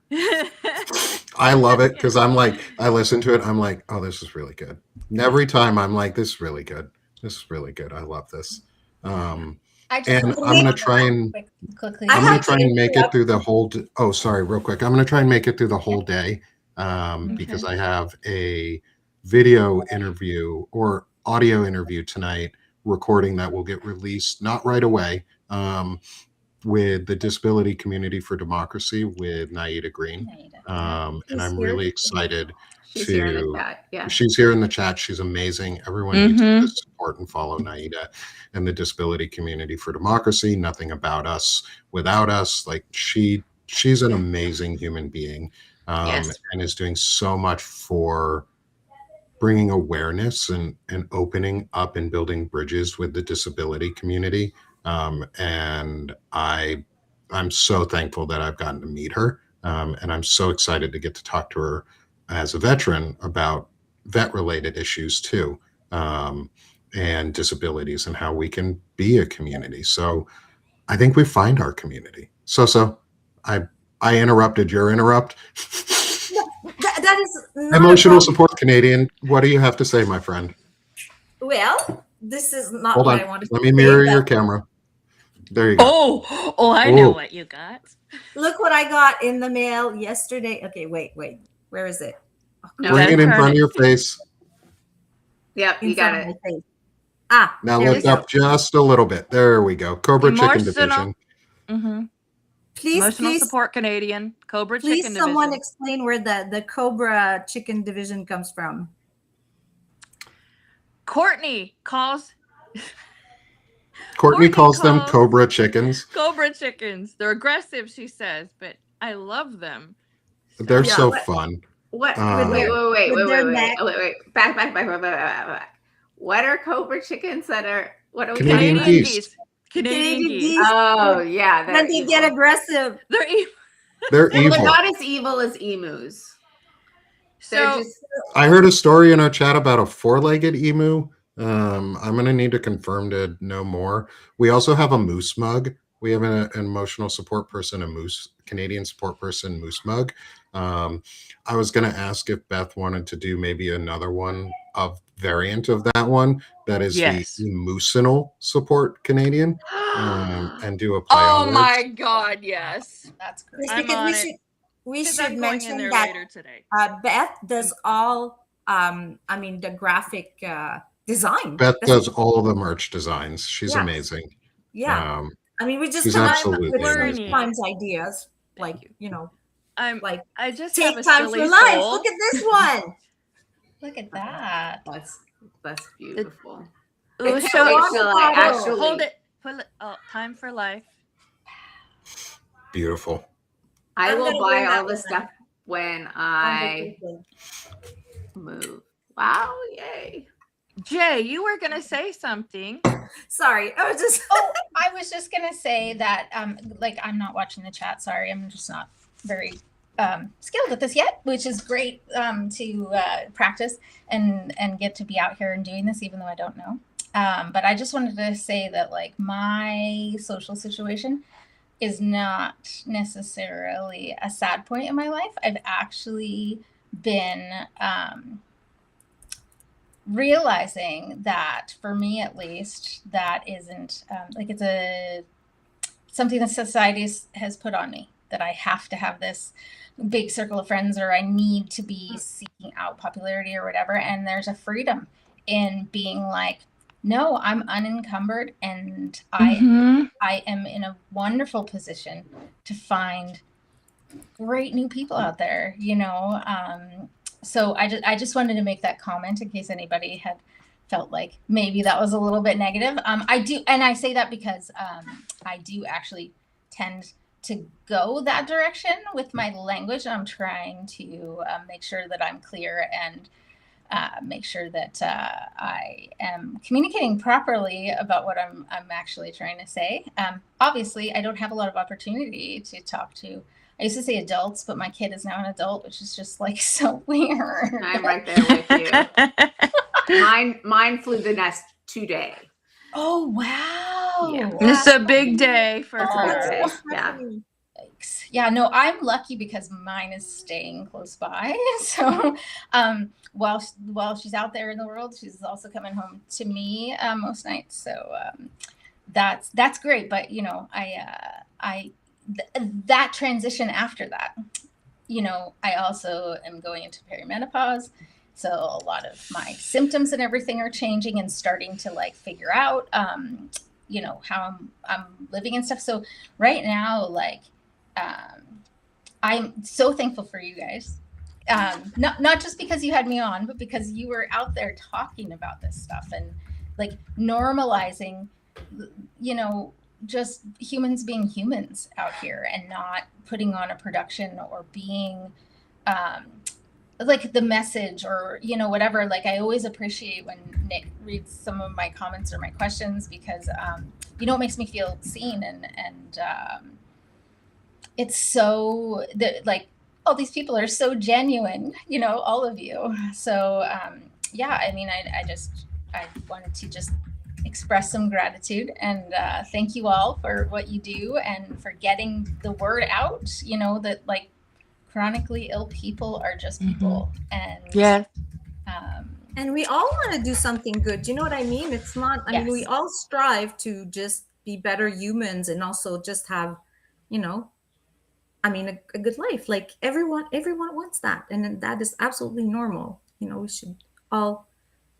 I love it because I'm like, I listen to it. I'm like, oh, this is really good. And every time I'm like, this is really good. This is really good. I love this. And I'm going to try and quickly. I'm going to try and make it through the whole. Oh, sorry, real quick. I'm going to try and make it through the whole day because I have a video interview or audio interview tonight recording that will get released not right away with the Disability Community for Democracy with Naida Green. And I'm really excited. she's here in the chat. Yeah. She's here in the chat. She's amazing. Everyone needs to support and follow Naida and the Disability Community for Democracy. Nothing about us without us. Like she's an amazing human being and is doing so much for bringing awareness and opening up and building bridges with the disability community. And I'm so thankful that I've gotten to meet her. And I'm so excited to get to talk to her as a veteran about vet-related issues too, and disabilities and how we can be a community. So I think we find our community. Soso, I interrupted your interrupt. That is not Emotional support Canadian. What do you have to say, my friend? Well, this is not Hold what on. I wanted to Let me say, mirror but your camera. There you go. Oh, I know what you got. Look what I got in the mail yesterday. Okay, wait. Where is it? No, Bring it in front of your face. Yep, you got it. Now there lift up just a little bit. There we go. Cobra Chicken Division. Emotional support Canadian. Cobra Chicken Division. Please someone explain where the Cobra Chicken Division comes from. Courtney calls them Cobra Chickens. Cobra Chickens. They're aggressive, she says, but I love them. They're so fun. What? Wait. Back. What are Cobra chickens that are? What are we? Canadian geese. Canadian geese. Oh yeah, Then they get aggressive. They're evil. They're evil. They're not as evil as emus. So I heard a story in our chat about a four-legged emu. I'm going to need to confirm to know more. We also have a moose mug. We have an emotional support person, Canadian support person, moose mug. I was going to ask if Beth wanted to do maybe another one of variant of that one that is the emotional support Canadian and do a play on words. my God, yes. That's great. Because we should mention that Beth does all the graphic design. Beth does all the merch designs. She's amazing. Yeah. We just she's come up absolutely with amazing. sometimes ideas. Like, I just take have a time silly for life. soul. Look at this one. Look at that. That's beautiful. Ooh, I can't so wait till I actually hold it. Time for life. Beautiful. I I'm will gonna buy bring that all the one stuff when on I vacation. move. Wow, yay. Jay, you were gonna say something. Sorry, I was just. Oh, I was just gonna say that, like, I'm not watching the chat. Sorry, I'm just not very skilled at this yet, which is great to practice and get to be out here and doing this, even though I don't know. But I just wanted to say that, like, my social situation is not necessarily a sad point in my life. I've actually been realizing that, for me at least, that isn't like, it's a something that society has put on me, that I have to have this big circle of friends, or I need to be seeking out popularity or whatever. And there's a freedom in being like, no, I'm unencumbered, and I am in a wonderful position to find great new people out there, you know. So I just wanted to make that comment in case anybody had felt like maybe that was a little bit negative. I do, and I say that because I do actually tend to go that direction with my language. I'm trying to make sure that I'm clear and make sure that I am communicating properly about what I'm actually trying to say. Obviously, I don't have a lot of opportunity to talk to. I used to say adults, but my kid is now an adult, which is just like so weird. I'm right there with you. Mine flew the nest today. Oh, wow. Yeah. It's a big day for It's a big her. day. Yeah. Yikes. Yeah, no, I'm lucky because mine is staying close by. So while she's out there in the world, she's also coming home to me most nights. So that's great. But, you know, that transition after that, you know, I also am going into perimenopause. So a lot of my symptoms and everything are changing and starting to like figure out, you know, how I'm living and stuff. So right now, like, I'm so thankful for you guys. Not just because you had me on, but because you were out there talking about this stuff and like normalizing, you know, just humans being humans out here and not putting on a production or being like the message or, you know, whatever. Like, I always appreciate when Nick reads some of my comments or my questions because, you know, it makes me feel seen and it's so that, like, oh, these people are so genuine, you know, all of you. So yeah, I mean, I wanted to just express some gratitude and thank you all for what you do and for getting the word out, you know, that like chronically ill people are just people. And Yeah. And we all want to do something good. You know what I mean? It's not, I mean, we Yes. all strive to just be better humans and also just have, you know, I mean, a good life. Like everyone wants that. And that is absolutely normal. You know, we should all,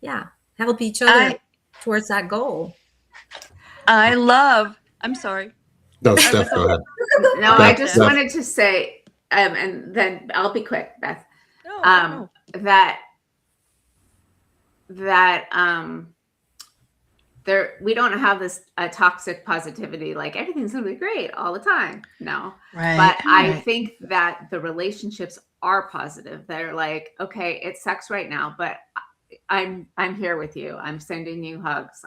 yeah, help each other towards that goal. I'm sorry. No, Steph, go ahead. No, Beth, I just Beth. wanted to say, and then I'll be quick, Beth. No. That there, we don't have this toxic positivity, like everything's gonna be great all the time. No, Right. but I think that the relationships are positive. They're like, okay, it sucks right now, but I'm here with you. I'm sending you hugs.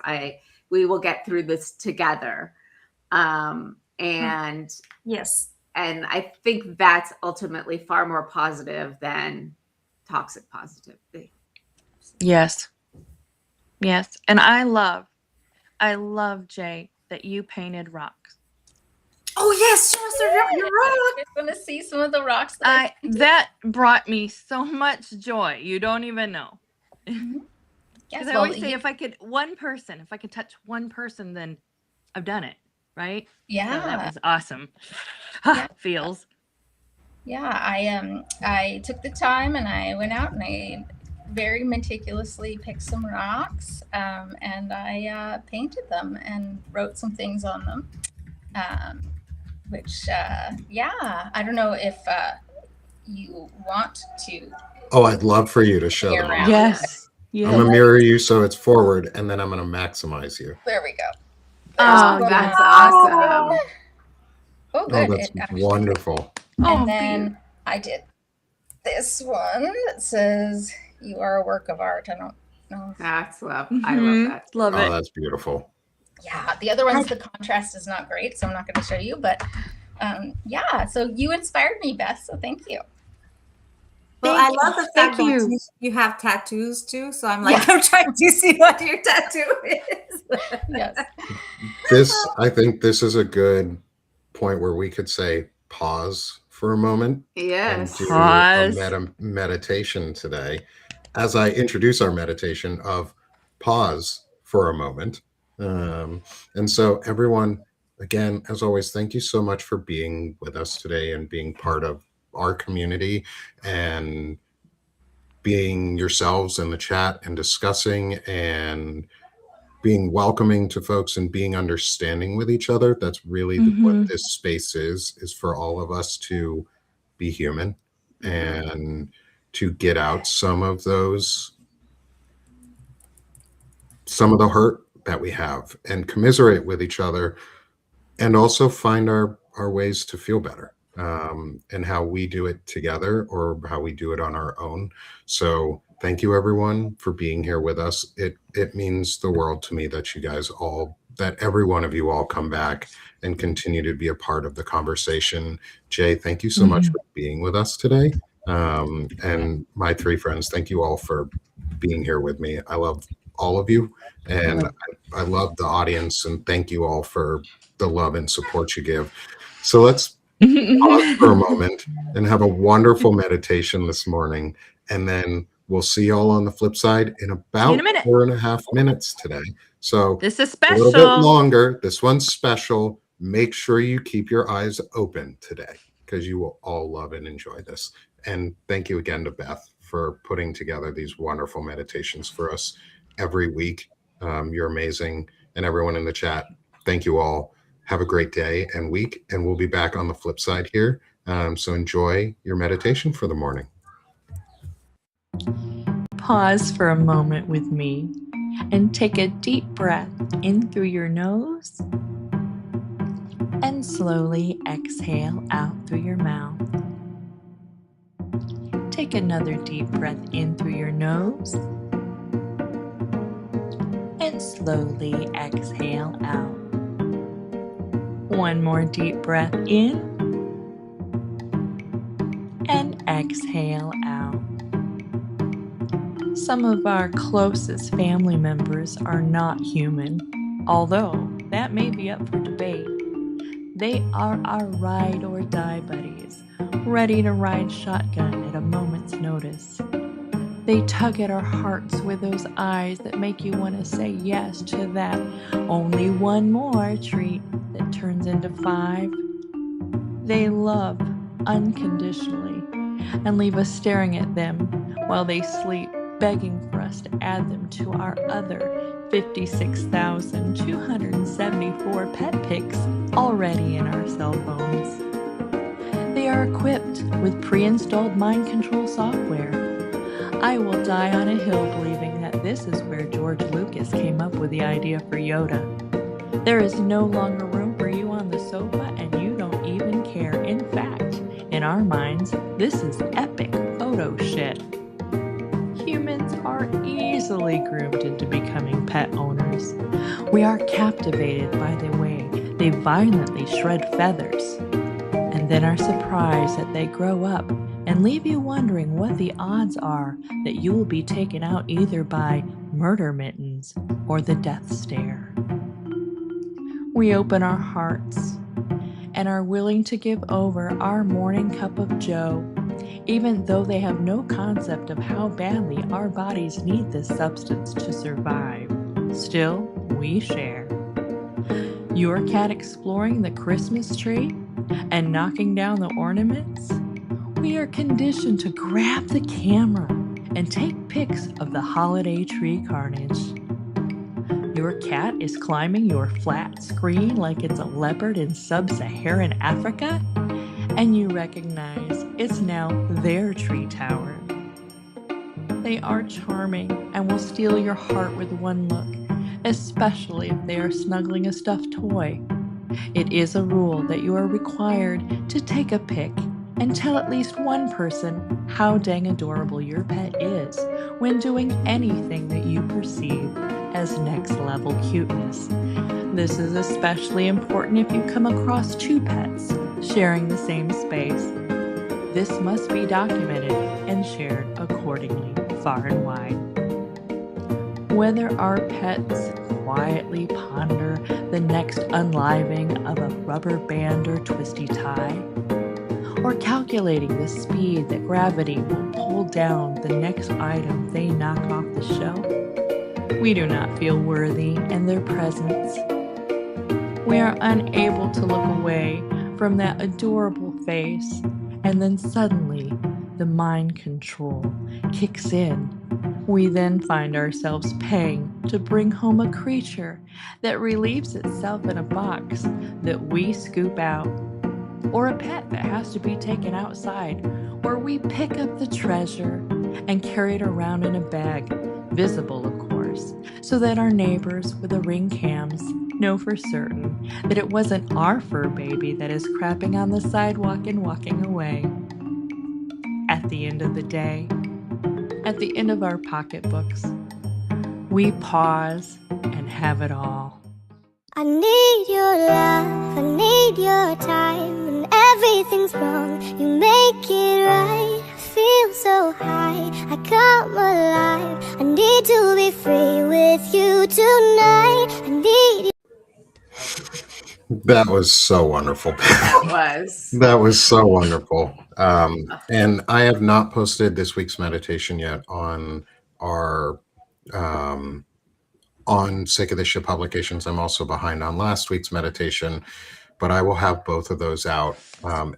We will get through this together. And Yes. and I think that's ultimately far more positive than toxic positivity. Yes. And I love, Jay, that you painted rocks. Oh yes, show us your rock. I just want to see some of the rocks that That brought me so much joy. You don't even know. Yes, Because I always say, if I could touch one person, then I've done it, right? yeah. So that was awesome. Yeah. Feels. Yeah, I took the time and I went out and I very meticulously picked some rocks and I painted them and wrote some things on them. Which, yeah, I don't know if you want to. Oh, I'd love for you to show them. Around. Yes. I'm Yes. gonna mirror you so it's forward, and then I'm gonna maximize you. There we go. Oh, There's that's one. awesome. Oh, Oh, good. that's It actually- wonderful. Oh, And then I did this one that says, "You are a work of art." I don't know. That's love. I love that. Mm-hmm. Love Oh, it. that's beautiful. Yeah, the other ones, the contrast is not great, so I'm not going to show you. But yeah, so you inspired me, Beth. So thank you. Well, Thank I love the Thank fact that you. you have tattoos too. So I'm like, I'm trying to see what your tattoo is. Yes. I think this is a good point where we could say pause for a moment and Yes. do Pause. a meditation today. As I introduce our meditation of pause for a moment. And so everyone, again, as always, thank you so much for being with us today and being part of our community and being yourselves in the chat and discussing and being welcoming to folks and being understanding with each other. That's really what this space is for all of us to be human and to get out some of the hurt that we have and commiserate with each other, and also find our ways to feel better, and how we do it together or how we do it on our own. So thank you everyone for being here with us. It means the world to me that you guys all, that every one of you all come back and continue to be a part of the conversation. Jay, thank you so much for being with us today. And my three friends, thank you all for being here with me. I love all of you, and I love the audience, and thank you all for the love and support you give. So let's pause for a moment and have a wonderful meditation this morning, and then we'll see y'all on the flip side in about 4.5 minutes today. So This is a little bit special. longer. This one's special. Make sure you keep your eyes open today, because you will all love and enjoy this. And thank you again to Beth for putting together these wonderful meditations for us every week. You're amazing. And everyone in the chat, thank you all. Have a great day and week, and we'll be back on the flip side here. So enjoy your meditation for the morning. Pause for a moment with me and take a deep breath in through your nose and slowly exhale out through your mouth. Take another deep breath in through your nose and slowly exhale out. One more deep breath in and exhale out. Some of our closest family members are not human, although that may be up for debate. They are our ride or die buddies, ready to ride shotgun at a moment's notice. They tug at our hearts with those eyes that make you want to say yes to that only one more treat that turns into 5. They love unconditionally and leave us staring at them while they sleep, begging for us to add them to our other 56,274 pet pics already in our cell phones. They are equipped with pre-installed mind control software. I will die on a hill believing that this is where George Lucas came up with the idea for Yoda. There is no longer room for you on the sofa, and you don't even care. In fact, in our minds, this is epic photo shit. Humans are easily groomed into becoming pet owners. We are captivated by the way they violently shred feathers, and then are surprised that they grow up and leave you wondering what the odds are that you will be taken out either by murder mittens or the death stare. We open our hearts and are willing to give over our morning cup of joe, even though they have no concept of how badly our bodies need this substance to survive. Still, we share. Your cat exploring the Christmas tree and knocking down the ornaments? We are conditioned to grab the camera and take pics of the holiday tree carnage. Your cat is climbing your flat screen like it's a leopard in sub-Saharan Africa and you recognize it's now their tree tower. They are charming and will steal your heart with one look, especially if they are snuggling a stuffed toy. It is a rule that you are required to take a pic and tell at least one person how dang adorable your pet is when doing anything that you perceive as next level cuteness. This is especially important if you come across two pets sharing the same space. This must be documented and shared accordingly, far and wide. Whether our pets quietly ponder the next unliving of a rubber band or twisty tie, or calculating the speed that gravity will pull down the next item they knock off the shelf, we do not feel worthy in their presence. We are unable to look away from that adorable face, and then suddenly the mind control kicks in. We then find ourselves paying to bring home a creature that relieves itself in a box that we scoop out, or a pet that has to be taken outside, where we pick up the treasure and carry it around in a bag, visible of course, so that our neighbors with the ring cams know for certain that it wasn't our fur baby that is crapping on the sidewalk and walking away. At the end of the day, at the end of our pocketbooks, we pause and have it all. I need your love, I need your time. When everything's wrong, you make it right. I feel so high, I come alive. I need to be free with you tonight. I need you. That was so wonderful. That was so wonderful. And I have not posted this week's meditation yet on our on Sick of This Shit publications. I'm also behind on last week's meditation, but I will have both of those out.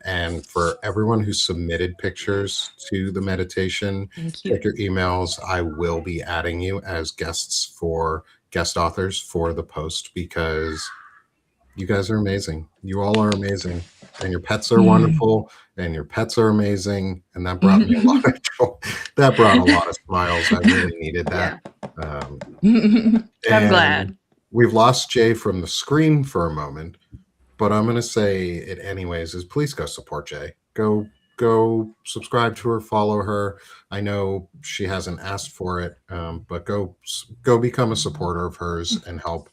And for everyone who submitted pictures to the meditation, check your emails. I will be adding you as guest authors for the post, because you guys are amazing. You all are amazing. And your pets are wonderful. And your pets are amazing. And that brought me a lot of joy. That brought a lot of smiles. I really needed that. I'm glad. We've lost Jay from the screen for a moment, but I'm going to say it anyways, is please go support Jay. Go subscribe to her, follow her. I know she hasn't asked for it, but go become a supporter of hers and help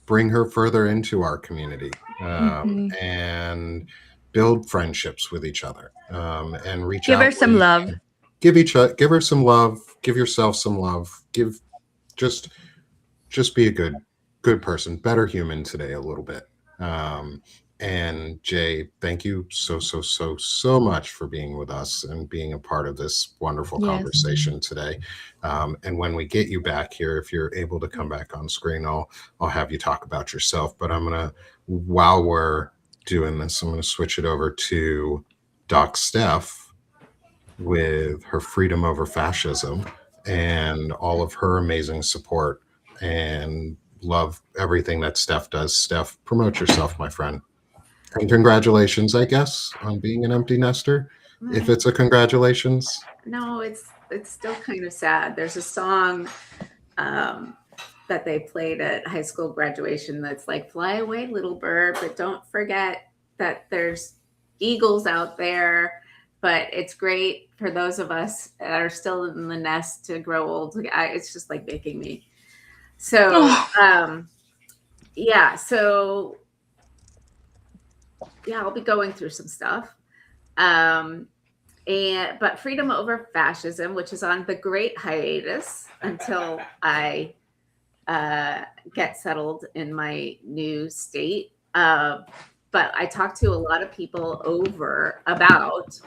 bring her further into our community, and build friendships with each other, and reach out. Give her some love. Give her some love. Give yourself some love. Just be a good person, better human today a little bit. And Jay, thank you so much for being with us and being a part of this wonderful conversation today. And when we get you back here, if you're able to come back on screen, I'll have you talk about yourself. But while we're doing this, I'm gonna switch it over to Doc Steph with her Freedom Over Fascism and all of her amazing support, and love everything that Steph does. Steph, promote yourself, my friend. And congratulations, I guess, on being an empty nester. If it's a congratulations. No, it's still kind of sad. There's a song that they played at high school graduation that's like, fly away, little bird, but don't forget that there's eagles out there. But it's great for those of us that are still in the nest to grow old. It's just like making me. So, I'll be going through some stuff. But Freedom Over Fascism, which is on the great hiatus until I get settled in my new state. But I talked to a lot of people about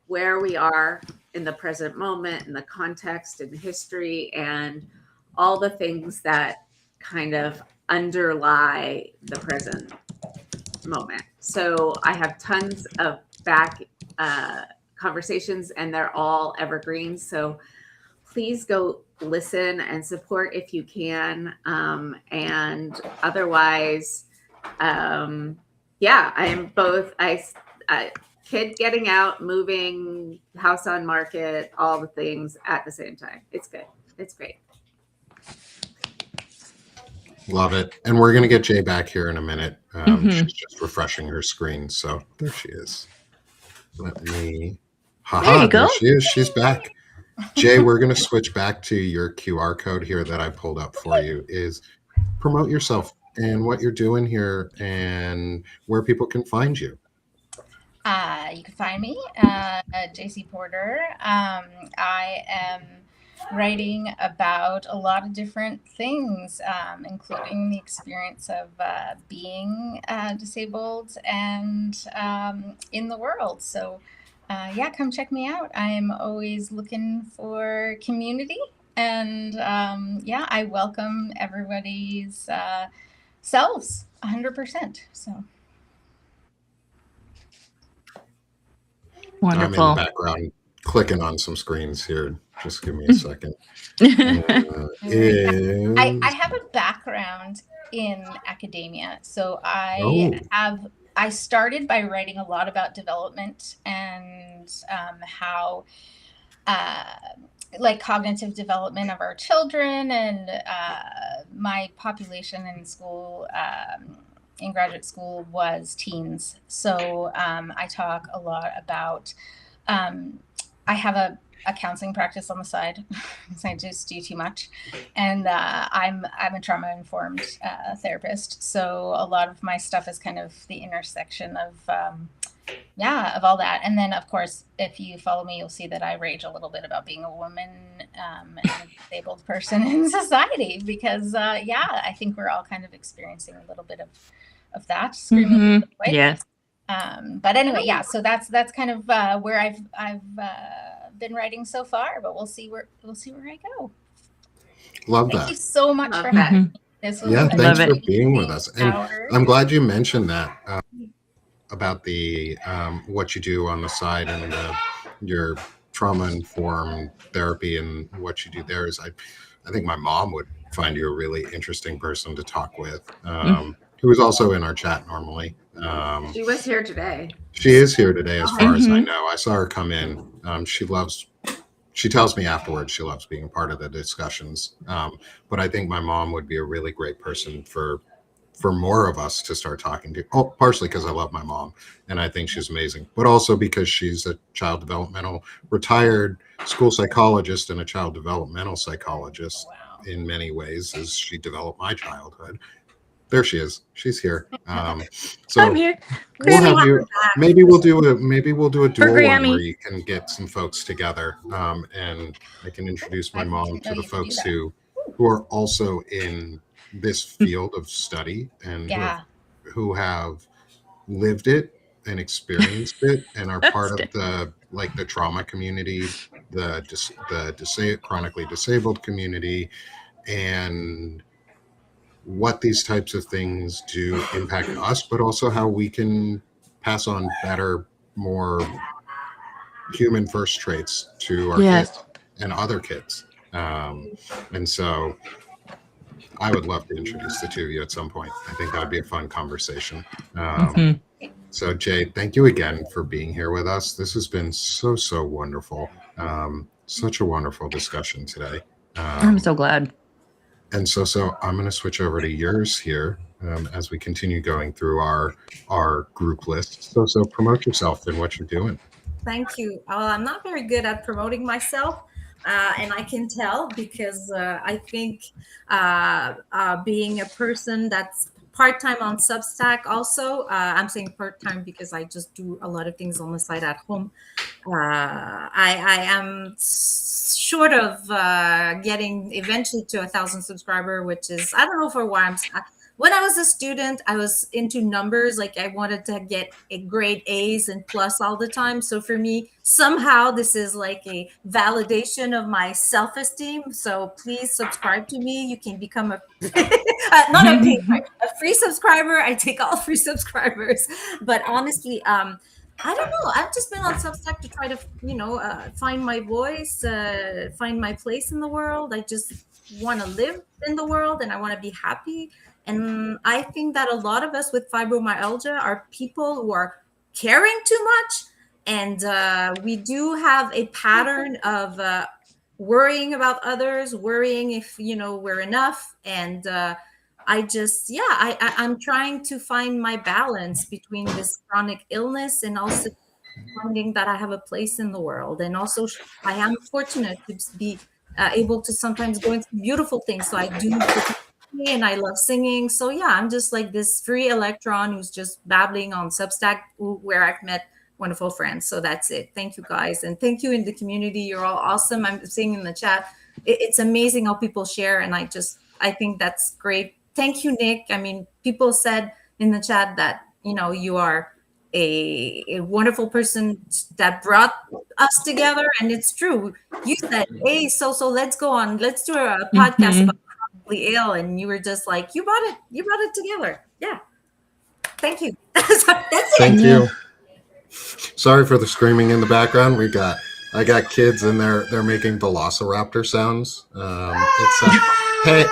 where we are in the present moment, in the context and history, and all the things that kind of underlie the present moment. So I have tons of back conversations, and they're all evergreen. So please go listen and support if you can. And otherwise, I am both. kid getting out, moving, house on market, all the things at the same time. It's good. It's great. Love it. And we're going to get Jay back here in a minute. Mhm. She's just refreshing her screen. So there she is. Let me. There Haha, you there go. she is. She's back. Jay, we're going to switch back to your QR code here that I pulled up for you. Is promote yourself and what you're doing here and where people can find you. You can find me at JC Porter. I am writing about a lot of different things, including the experience of being disabled and in the world. So, yeah, come check me out. I'm always looking for community. And yeah, I welcome everybody's selves 100%. So. I'm in the Wonderful. background clicking on some screens here. Just give me a second. I have a background in academia, so I started by writing a lot about development and how like cognitive development of our children, and my population in school, in graduate school, was teens. So I talk a lot about I have a counseling practice on the side because I just do too much, and I'm a trauma informed therapist. So a lot of my stuff is kind of the intersection of of all that. And then of course, if you follow me, you'll see that I rage a little bit about being a woman and a disabled person in society, because I think we're all kind of experiencing a little bit of that screaming. Mhm. Right? Yes. But anyway, yeah. So that's kind of where I've been writing so far. But we'll see where I go. Love Thank that. you so much Love for that. having me. This was Yeah, a thanks Love for it. being with us. And hour. I'm glad you mentioned that about the what you do on the side and your trauma-informed therapy and what you do there. Is I think my mom would find you a really interesting person to talk with, who is also in our chat normally. She was here today. She is here today, as far as I Mhm. know. I saw her come in. She tells me afterwards she loves being part of the discussions. But I think my mom would be a really great person for more of us to start talking to. Oh, partially because I love my mom and I think she's amazing, but also because she's a child developmental retired school psychologist and a child developmental psychologist in many ways, as she developed my childhood. There she is. She's here. So I'm here. we'll Grammy. have you. Maybe we'll do a dual one Grammy. where you can get some folks together, and I can introduce my mom to the folks who are also in this field of study and who have lived it and experienced it and are part of the trauma community, the chronically disabled community, and what these types of things do impact us, but also how we can pass on better, more human first traits to our kids and other kids. And so I would love to introduce the two of you at some point. I think that would be a fun conversation. So Jay, thank you again for being here with us. This has been so wonderful. Such a wonderful discussion today. I'm so glad. And Soso, I'm going to switch over to yours here as we continue going through our group list. Soso, promote yourself and what you're doing. Thank you. I'm not very good at promoting myself, and I can tell because I think being a person that's part-time on Substack also, I'm saying part-time because I just do a lot of things on the side at home. I am short of getting eventually to 1,000 subscriber, which is, I don't know for why when I was a student, I was into numbers. Like I wanted to get a grade A's and plus all the time. So for me, somehow this is like a validation of my self-esteem. So please subscribe to me. You can become a not a paid, a free subscriber. I take all free subscribers. But honestly, I don't know. I've just been on Substack to try to, find my voice, find my place in the world. I just want to live in the world and I want to be happy. And I think that a lot of us with fibromyalgia are people who are caring too much. And we do have a pattern of worrying about others, worrying if we're enough. And I'm trying to find my balance between this chronic illness and also finding that I have a place in the world. And also, I am fortunate to be able to sometimes go into beautiful things. So I do photography and I love singing. So yeah, I'm just like this free electron who's just babbling on Substack, where I've met wonderful friends. So that's it. Thank you guys. And thank you in the community. You're all awesome. I'm seeing in the chat. It's amazing how people share. And I think that's great. Thank you, Nick. I mean, people said in the chat that, you are a wonderful person that brought us together. And it's true. You said, hey, so let's go on. Let's do a podcast about chronically ill. And you were just like, you brought it together. Yeah. Thank you. That's it. Thank you. Sorry for the screaming in the background. I got kids and they're making velociraptor sounds. Hey,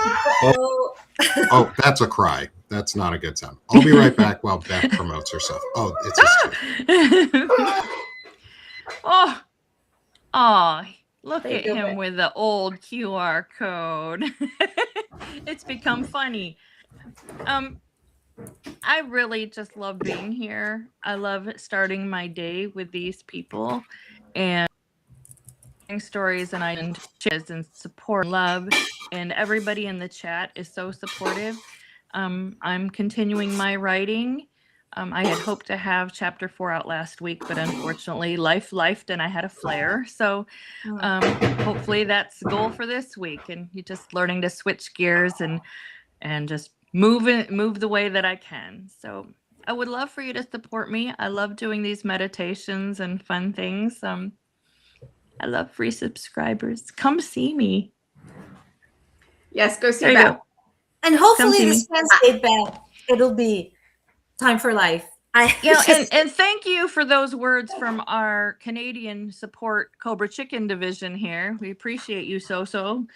oh, that's a cry. That's not a good sound. I'll be right back while Beth promotes herself. Oh, it's his turn. Oh, look at him with the old QR code. It's become funny. I really just love being here. I love starting my day with these people and stories and support, love, and everybody in the chat is so supportive. I'm continuing my writing. I had hoped to have chapter 4 out last week, but unfortunately life and I had a flare. So hopefully that's the goal for this week. And you're just learning to switch gears and just move the way that I can. So I would love for you to support me. I love doing these meditations and fun things. I love free subscribers. Come see me. Yes, go see There you Beth. go. And hopefully see this Wednesday, Beth, it'll be time for life. And thank you for those words from our Canadian support Cobra Chicken division here. We appreciate you, Soso.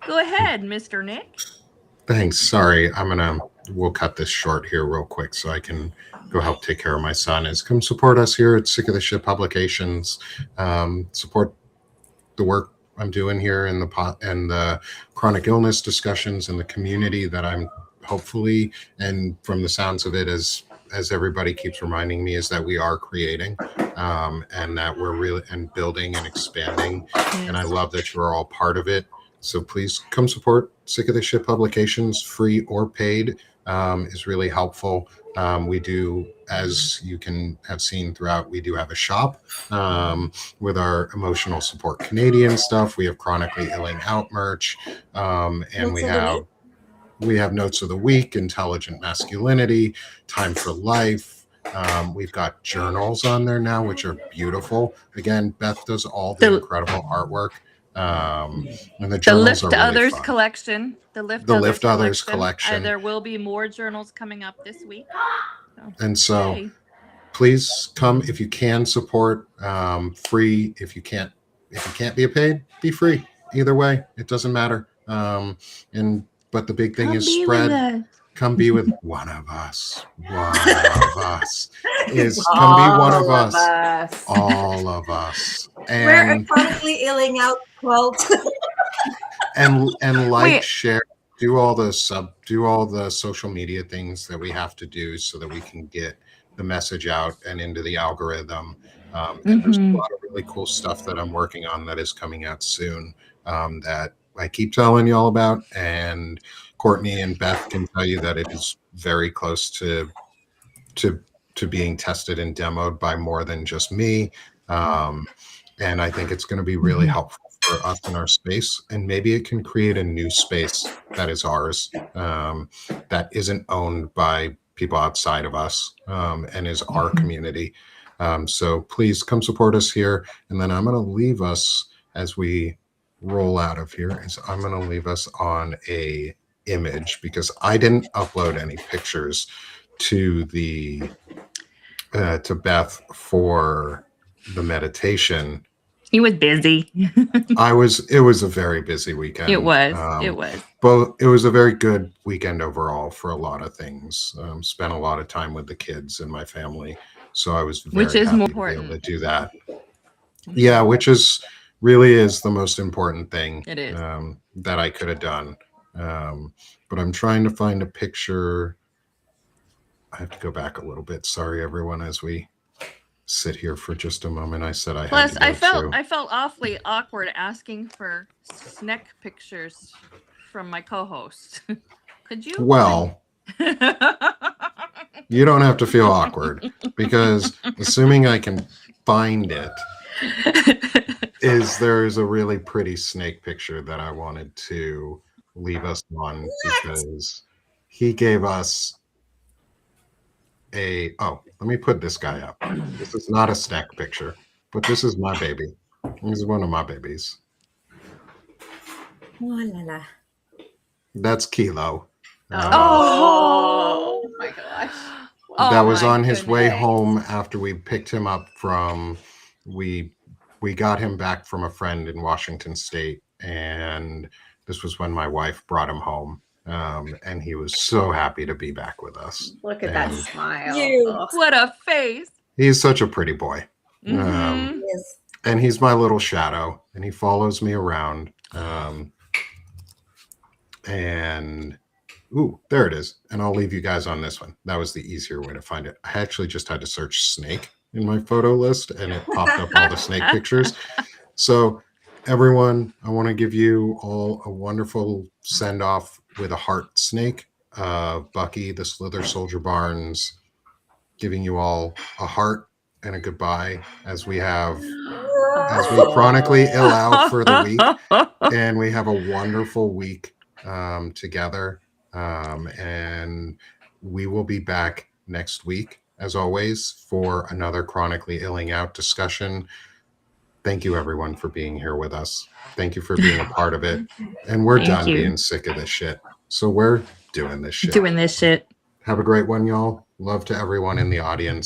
Go ahead, Mr. Nick. Thanks. Sorry, we'll cut this short here real quick so I can go help take care of my son. Come support us here at Sick of the Shit Publications. Support the work I'm doing here in the chronic illness discussions and the community that I'm hopefully, and from the sounds of it, as everybody keeps reminding me, is that we are creating and that we're really building and expanding. Yes. And I love that you're all part of it. So please come support Sick of the Shit Publications, free or paid, is really helpful. We do, as you can have seen throughout, we do have a shop with our emotional support Canadian stuff. We have Chronically Illing Out merch, and we have Notes of the Week, Intelligent Masculinity, Time for Life. We've got journals on there now, which are beautiful. Again, Beth does all the incredible artwork. And the journals Lift are really Others fun. collection. The Lift Others collection. There will be more journals coming up this week. So please come if you can support free. If you can't be paid, be free. Either way, it doesn't matter. But the big thing is spread. Come be with one of us. One of us is come be one of us. All of us. And we're a chronically illing out quote. and share, do all the social media things that we have to do so that we can get the message out and into the algorithm. And there's a lot of really cool stuff that I'm working on that is coming out soon that I keep telling you all about. And Courtney and Beth can tell you that it is very close to being tested and demoed by more than just me. And I think it's going to be really helpful for us in our space. And maybe it can create a new space that is ours, that isn't owned by people outside of us, and is our community. So please come support us here. And then I'm going to leave us, as we roll out of here, I'm going to leave us on a image, because I didn't upload any pictures to to Beth for the meditation. He was busy. It was a very busy weekend. It was. It was. But it was a very good weekend overall for a lot of things. Spent a lot of time with the kids and my family. So I was very Which is happy more to be able to important. do that. Yeah, which is really is the most important thing It is. that I could have done. But I'm trying to find a picture. I have to go back a little bit. Sorry, everyone, as we sit here for just a moment. I said I Plus, had to go I felt awfully awkward asking for snack pictures from my co-host. Could you? Well, you don't have to feel awkward because assuming I can find it, there's a really pretty snake picture that I wanted to leave us on because he gave us let me put this guy up. This is not a snack picture, but this is my baby. This is one of my babies. Oh, la, la. That's Kilo. Oh my gosh. That was my on his way goodness. home after we picked him up from we got him back from a friend in Washington State, and this was when my wife brought him home. And he was so happy to be back with us. Look at that And smile. Cute. Oh. What a face. he's such a pretty boy. Mhm. Yes. And he's my little shadow, and he follows me around. And ooh, there it is. And I'll leave you guys on this one. That was the easier way to find it. I actually just had to search snake in my photo list, and it popped up all the snake pictures. So everyone, I want to give you all a wonderful send off with a heart snake. Bucky, the Slither Soldier Barnes, giving you all a heart and a goodbye as we chronically ill out for the week, and we have a wonderful week together. And we will be back next week, as always, for another Chronically Illing Out discussion. Thank you, everyone, for being here with us. Thank you for being a part of it. And we're Thank done you. being sick of this shit. So we're doing this shit. Doing this shit. Have a great one, y'all. Love to everyone in the audience.